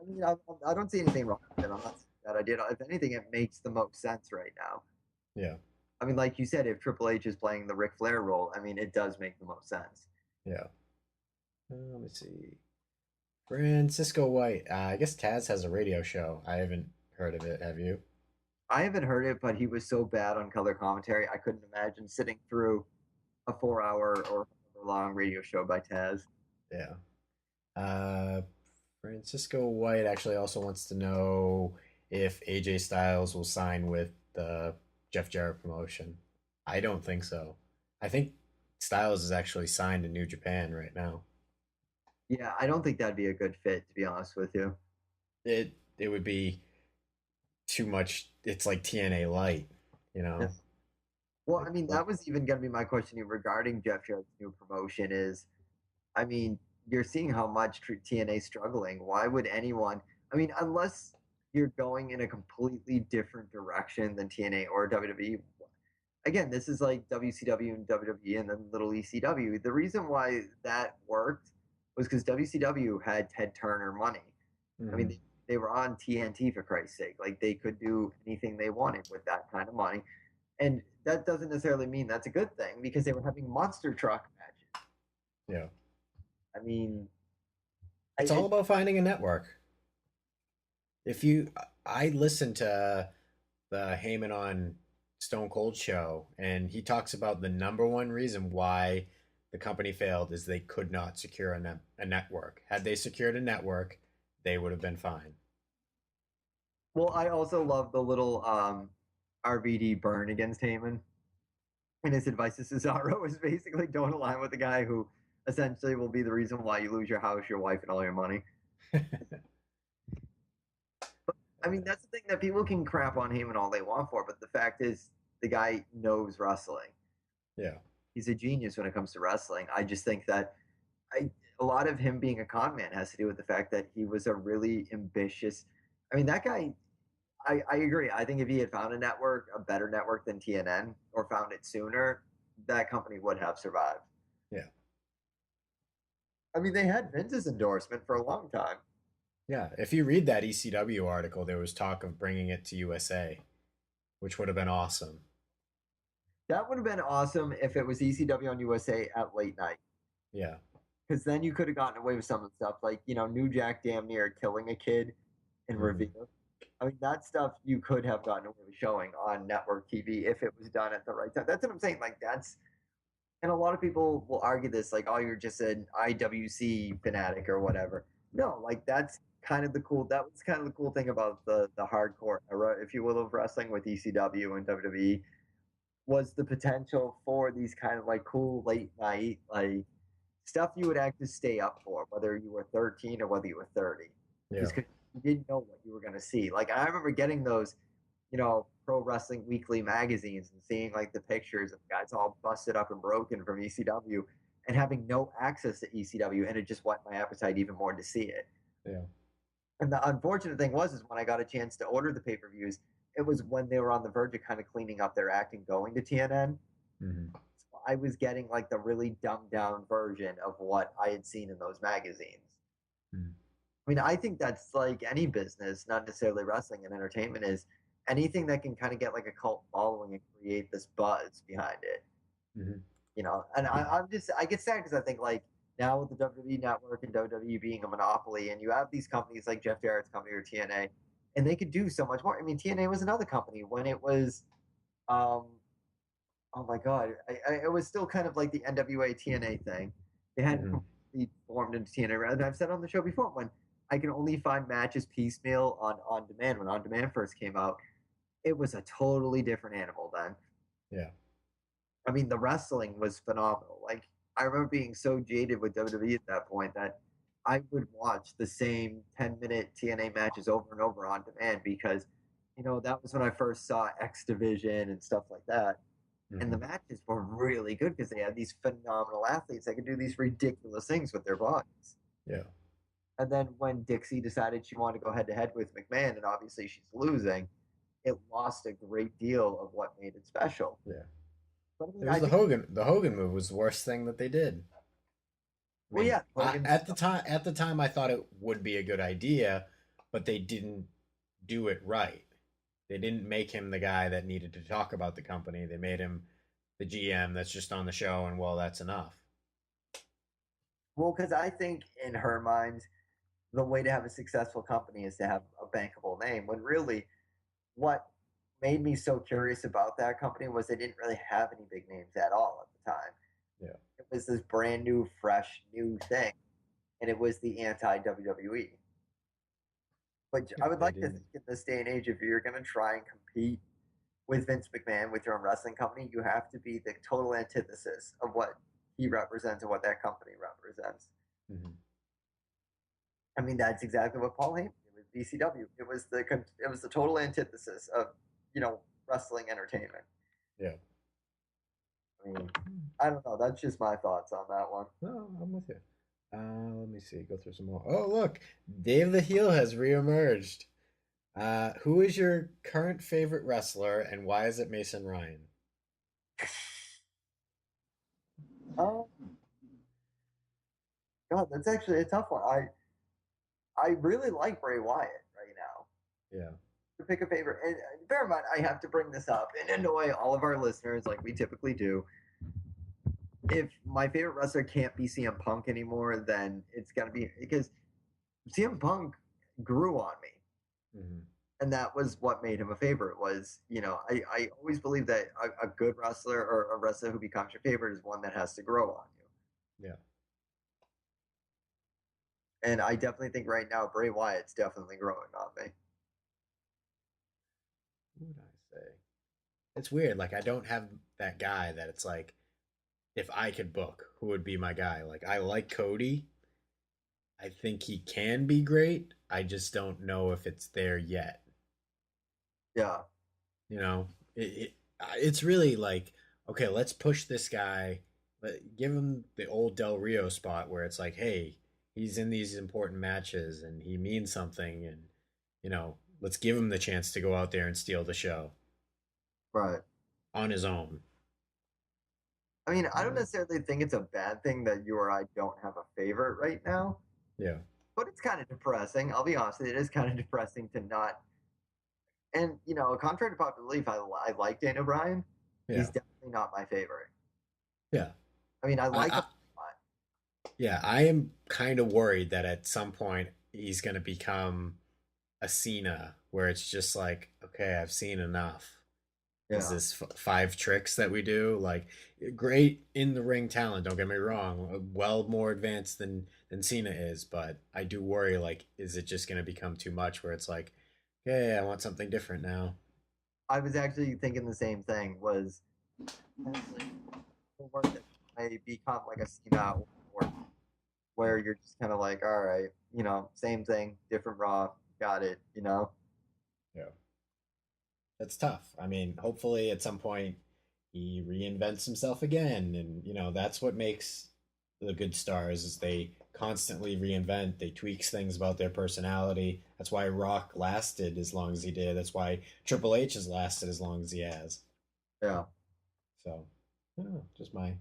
mean, I don't see anything wrong with it. I'm not saying that I did. If anything, it makes the most sense right now.
Yeah.
I mean, like you said, if Triple H is playing the Ric Flair role, I mean, it does make the most sense.
Yeah. Let me see. Francisco White. I guess Taz has a radio show. I haven't heard of it. Have you?
I haven't heard it, but he was so bad on color commentary, I couldn't imagine sitting through a 4-hour or long radio show by Taz.
Yeah. Francisco White actually also wants to know if AJ Styles will sign with the Jeff Jarrett promotion. I don't think so. I think Styles is actually signed to New Japan right now.
Yeah, I don't think that'd be a good fit, to be honest with you.
It would be too much. It's like TNA light, you know.
Yeah. Well, I mean, that was even going to be my question regarding Jeff Jarrett's new promotion is, I mean, you're seeing how much TNA is struggling. Why would anyone, I mean, unless you're going in a completely different direction than TNA or WWE, again, this is like WCW and WWE and then little ECW. The reason why that worked was because WCW had Ted Turner money. I mean, they were on TNT, for Christ's sake. Like, they could do anything they wanted with that kind of money. And that doesn't necessarily mean that's a good thing because they were having monster truck matches.
Yeah.
I mean,
it's all about finding a network. I listened to the Heyman on Stone Cold show, and he talks about the number one reason why the company failed is they could not secure a network. Had they secured a network, they would have been fine.
Well, I also love the little RVD burn against Heyman. And his advice to Cesaro is basically don't align with the guy who essentially will be the reason why you lose your house, your wife, and all your money. But, I mean, that's the thing that people can crap on Heyman all they want for, but the fact is the guy knows wrestling.
Yeah.
He's a genius when it comes to wrestling. I just think that a lot of him being a con man has to do with the fact that he was a really ambitious. I mean, that guy, I agree. I think if he had found a network, a better network than TNN, or found it sooner, that company would have survived.
Yeah.
I mean, they had Vince's endorsement for a long time.
Yeah. If you read that ECW article, there was talk of bringing it to USA, which would have been awesome.
That would have been awesome if it was ECW on USA at late night.
Yeah.
Because then you could have gotten away with some of the stuff like, New Jack damn near killing a kid in Revere. I mean, that stuff you could have gotten away with showing on network TV if it was done at the right time. That's what I'm saying. Like, and a lot of people will argue this, like, oh, you're just an IWC fanatic or whatever. No, like, that's kind of the cool thing about the hardcore era, if you will, of wrestling with ECW and WWE was the potential for these kind of like cool late night, like stuff you would actually stay up for, whether you were 13 or whether you were 30.
Yeah.
Because you didn't know what you were going to see. Like, I remember getting those, Pro Wrestling Weekly magazines and seeing like the pictures of guys all busted up and broken from ECW and having no access to ECW, and it just whet my appetite even more to see it.
Yeah.
And the unfortunate thing was when I got a chance to order the pay-per-views, it was when they were on the verge of kind of cleaning up their act and going to TNN.
Mm-hmm.
So I was getting like the really dumbed down version of what I had seen in those magazines.
Mm-hmm.
I mean, I think that's like any business, not necessarily wrestling and entertainment, is anything that can kind of get like a cult following and create this buzz behind it.
Mm-hmm.
And I get sad because I think like now with the WWE network and WWE being a monopoly, and you have these companies like Jeff Jarrett's company or TNA, and they could do so much more. I mean, TNA was another company when it was, oh my God, it was still kind of like the NWA TNA thing. They hadn't completely formed into TNA. And I've said on the show before, when I can only find matches piecemeal on demand, when On Demand first came out, it was a totally different animal then.
Yeah.
I mean, the wrestling was phenomenal. Like, I remember being so jaded with WWE at that point that I would watch the same 10-minute TNA matches over and over on demand because, that was when I first saw X Division and stuff like that. Mm-hmm. And the matches were really good because they had these phenomenal athletes that could do these ridiculous things with their bodies.
Yeah.
And then when Dixie decided she wanted to go head to head with McMahon, and obviously she's losing, it lost a great deal of what made it special.
Yeah.
But I mean,
There was the Hogan move was the worst thing that they did. I
well,
mean,
yeah, Hogan,
at the time, I thought it would be a good idea, but they didn't do it right. They didn't make him the guy that needed to talk about the company. They made him the GM that's just on the show, and well, that's enough.
well, because I think in her mind, the way to have a successful company is to have a bankable name. When really, what made me so curious about that company was they didn't really have any big names at all at the time.
Yeah.
It was this brand new, fresh, new thing, and it was the anti WWE. But I would like to think in this day and age, if you're going to try and compete with Vince McMahon with your own wrestling company, you have to be the total antithesis of what he represents and what that company represents.
Mm-hmm.
I mean, that's exactly what Paul Heyman did with BCW. It was the total antithesis of wrestling entertainment.
Yeah.
I mean, I don't know. That's just my thoughts on that one.
No, I'm with you. Let me see. Go through some more. Oh, look, Dave the Heel has reemerged. Who is your current favorite wrestler, and why is it Mason Ryan?
Oh, God, that's actually a tough one. I really like Bray Wyatt right now.
Yeah.
To pick a favorite, and bear in mind, I have to bring this up and annoy all of our listeners like we typically do. If my favorite wrestler can't be CM Punk anymore, then it's got to be because CM Punk grew on me.
Mm-hmm.
And that was what made him a favorite was, I always believe that a good wrestler or a wrestler who becomes your favorite is one that has to grow on you.
Yeah.
And I definitely think right now Bray Wyatt's definitely growing on me.
What would I say? It's weird. Like, I don't have that guy that it's like, if I could book, who would be my guy? Like, I like Cody. I think he can be great. I just don't know if it's there yet.
Yeah.
It's really like, okay, let's push this guy. Give him the old Del Rio spot where it's like, hey, he's in these important matches and he means something, and let's give him the chance to go out there and steal the show.
Right.
On his own.
I mean, I don't necessarily think it's a bad thing that you or I don't have a favorite right now.
Yeah.
But it's kind of depressing. I'll be honest, it is kind of depressing to not. And, contrary to popular belief, I like Daniel Bryan. Yeah. He's definitely not my favorite.
Yeah.
I mean, I like him a lot.
Yeah, I am kind of worried that at some point he's going to become a Cena, where it's just like, okay, I've seen enough. Yeah. Is this 5 tricks that we do? Like, great in the ring talent, don't get me wrong, well more advanced than Cena is, but I do worry, like, is it just going to become too much where it's like, okay, I want something different now.
I was actually thinking the same thing, was the work that may become like a Cena or where you're just kind of like, all right, same thing, different Raw, got it,
Yeah. That's tough. I mean, hopefully at some point he reinvents himself again. And, that's what makes the good stars is they constantly reinvent. They tweaks things about their personality. That's why Rock lasted as long as he did. That's why Triple H has lasted as long as he has.
Yeah.
So, I don't know, just my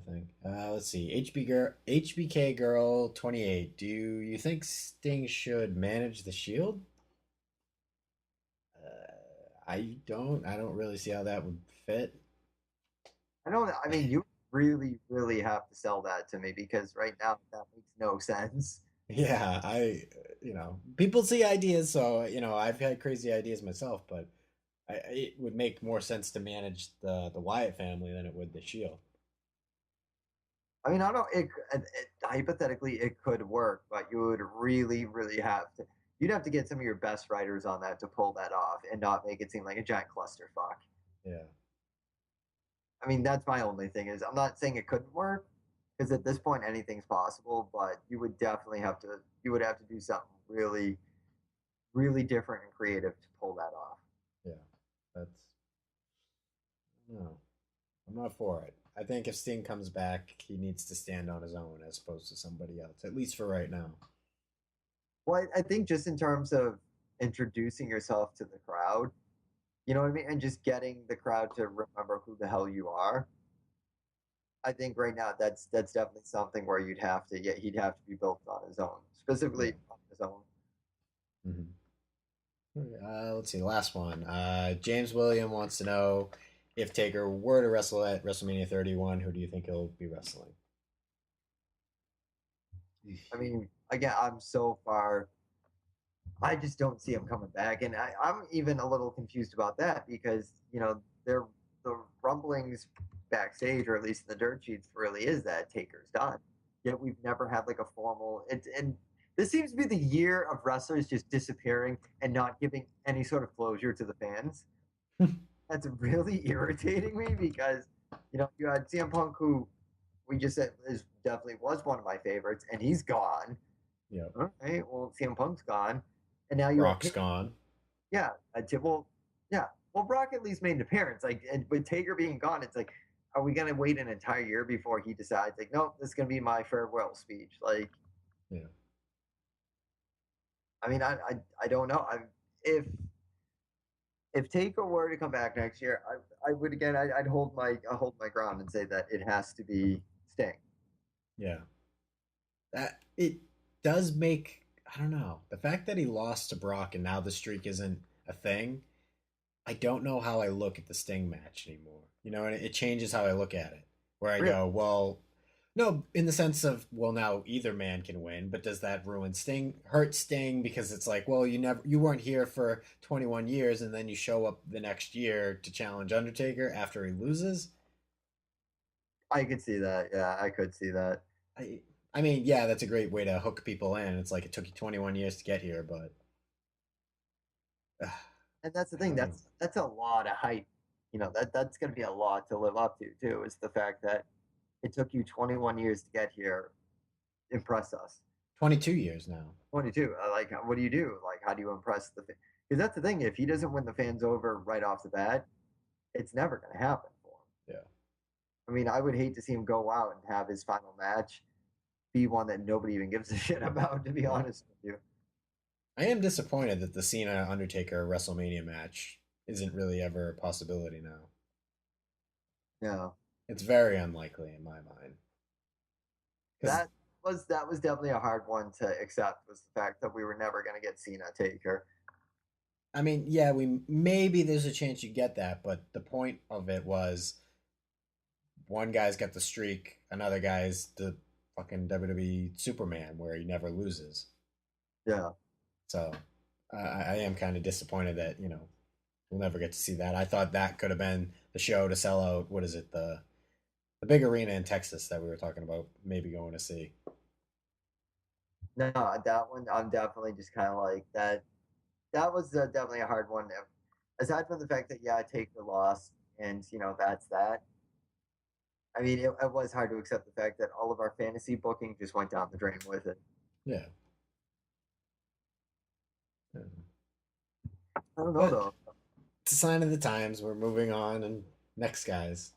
thing. Let's see. HBK Girl 28. Do you think Sting should manage the Shield? I don't really see how that would fit.
I mean, you really, really have to sell that to me because right now that makes no sense.
Yeah, people see ideas, so, I've had crazy ideas myself, but it would make more sense to manage the Wyatt family than it would the Shield.
I mean, hypothetically, it could work, but you would really, really have to. You'd have to get some of your best writers on that to pull that off and not make it seem like a giant clusterfuck.
Yeah.
I mean, that's my only thing is I'm not saying it couldn't work because at this point anything's possible, but you would definitely have to do something really, really different and creative to pull that off.
Yeah. No, I'm not for it. I think if Sting comes back, he needs to stand on his own as opposed to somebody else, at least for right now.
Well, I think just in terms of introducing yourself to the crowd, you know what I mean, and just getting the crowd to remember who the hell you are. I think right now that's definitely something where he'd have to be built on his own, specifically on his own.
Let's see, last one. James William wants to know if Taker were to wrestle at WrestleMania 31, who do you think he'll be wrestling?
I mean, again, I just don't see him coming back, and I'm even a little confused about that because the rumblings backstage, or at least in the dirt sheets, really is that Taker's done. Yet we've never had like a formal. And this seems to be the year of wrestlers just disappearing and not giving any sort of closure to the fans. That's really irritating me because you had CM Punk, who we just said definitely was one of my favorites, and he's gone.
Yeah.
All right. Well, CM Punk's gone, and now
Brock's gone.
Yeah. Yeah. Well, Brock at least made an appearance. Like, and with Taker being gone, it's like, are we gonna wait an entire year before he decides? Like, no, this is gonna be my farewell speech. Like,
yeah.
I mean, I don't know. If Taker were to come back next year, I would again. I'd hold my ground and say that it has to be Sting.
Yeah. That it does make, I don't know, the fact that he lost to Brock and now the streak isn't a thing. I don't know how I look at the Sting match anymore. And it changes how I look at it. Where I go, well, no, in the sense of, well, now either man can win, but does that ruin Sting? Hurt Sting because it's like, well, you weren't here for 21 years, and then you show up the next year to challenge Undertaker after he loses.
I could see that. Yeah, I could see that.
I mean, yeah, that's a great way to hook people in. It's like it took you 21 years to get here, but.
And that's the thing. That's a lot of hype. That's going to be a lot to live up to too. Is the fact that it took you 21 years to get here. Impress us.
22 years now.
22. Like, what do you do? Like, how do you impress the? Because that's the thing. If he doesn't win the fans over right off the bat, it's never going to happen for him.
Yeah.
I mean, I would hate to see him go out and have his final match be one that nobody even gives a shit about. To be honest with you.
I am disappointed that the Cena Undertaker WrestleMania match isn't really ever a possibility now.
Yeah.
It's very unlikely in my mind.
That was definitely a hard one to accept, was the fact that we were never going to get Cena Taker.
I mean, yeah, maybe there's a chance you get that, but the point of it was one guy's got the streak, another guy's the fucking WWE Superman where he never loses.
Yeah.
So I am kind of disappointed that, we'll never get to see that. I thought that could have been the show to sell out, what is it, the big arena in Texas that we were talking about maybe going to see.
No, that one, I'm definitely just kind of like that. That was definitely a hard one. Aside from the fact that, yeah, Taker lost, and, that's that. I mean, it was hard to accept the fact that all of our fantasy booking just went down the drain with it.
Yeah.
I don't know, though.
It's a sign of the times. We're moving on, and next guys.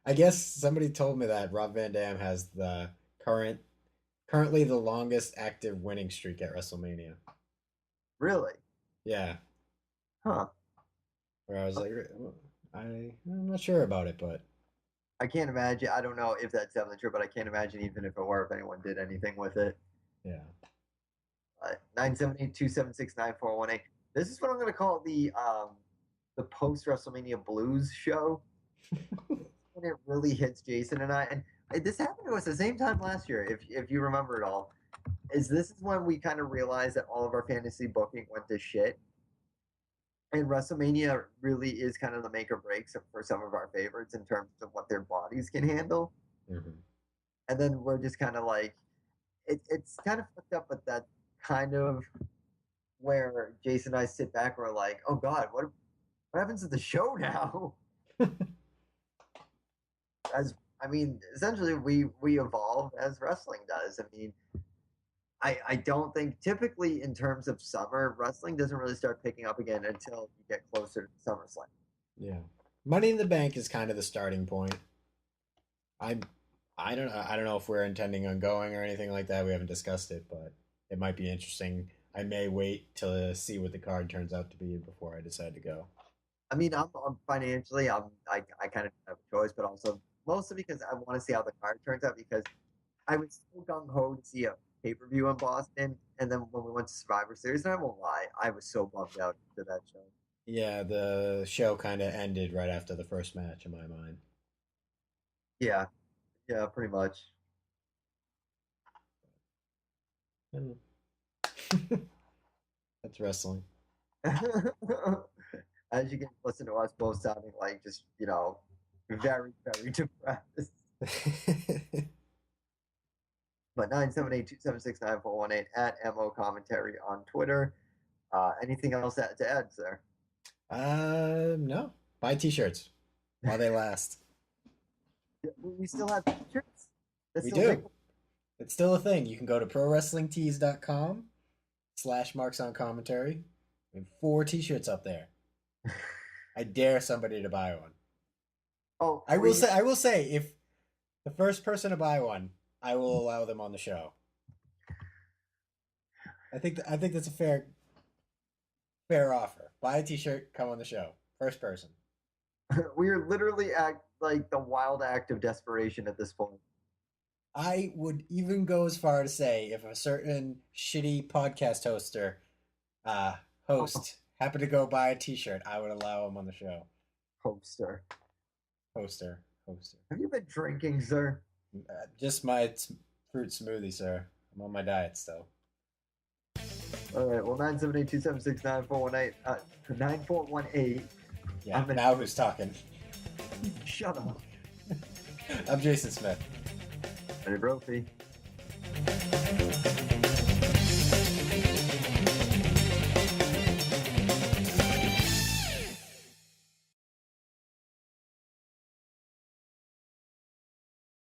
I guess somebody told me that Rob Van Dam has the currently the longest active winning streak at WrestleMania.
Really?
Yeah.
Huh.
Where I was like, I'm not sure about it, but
I can't imagine. I don't know if that's definitely true, but I can't imagine even if it were, if anyone did anything with it.
Yeah.
978-276-9418. This is what I'm going to call the post WrestleMania Blues show. When it really hits Jason and I, and this happened to us the same time last year, if you remember it all. This is when we kind of realized that all of our fantasy booking went to shit. And WrestleMania really is kind of the make or break for some of our favorites in terms of what their bodies can handle.
Mm-hmm.
And then we're just kind of like, it's kind of fucked up, but that kind of where Jason and I sit back, we're like, oh God, what happens to the show now? Essentially we evolve as wrestling does. I mean, I don't think typically in terms of summer, wrestling doesn't really start picking up again until you get closer to SummerSlam.
Yeah. Money in the Bank is kind of the starting point. I don't know if we're intending on going or anything like that. We haven't discussed it, but it might be interesting. I may wait to see what the card turns out to be before I decide to go.
I mean, I'm financially, I kind of have a choice, but also mostly because I want to see how the card turns out because I was so gung ho to see a pay-per-view in Boston, and then when we went to Survivor Series, and I won't lie, I was so bummed out to that show.
Yeah, the show kind of ended right after the first match in my mind.
Yeah, pretty much.
That's wrestling.
As you can listen to us both sounding like just, very, very depressed. But 978-276-9418 at MO Commentary on Twitter. Anything else to add, sir?
No. Buy t-shirts while they last.
We still have t-shirts?
We do. It's still a thing. You can go to prowrestlingtees.com/marksOnCommentary. We have 4 t-shirts up there. I dare somebody to buy one.
Oh,
I will say, if the first person to buy one, I will allow them on the show. I think that's a fair offer. Buy a t-shirt, come on the show. First person.
We are literally at like the wild act of desperation at this point.
I would even go as far to say if a certain shitty podcast host happened to go buy a t-shirt, I would allow him on the show.
Hoster.
Have
you been drinking, sir?
Just my fruit smoothie, sir. I'm on my diet still.
All right, well, 978-276-9418. 9418.
Yeah, now who's talking?
Shut up.
I'm Jason Smith.
Eddie Brophy.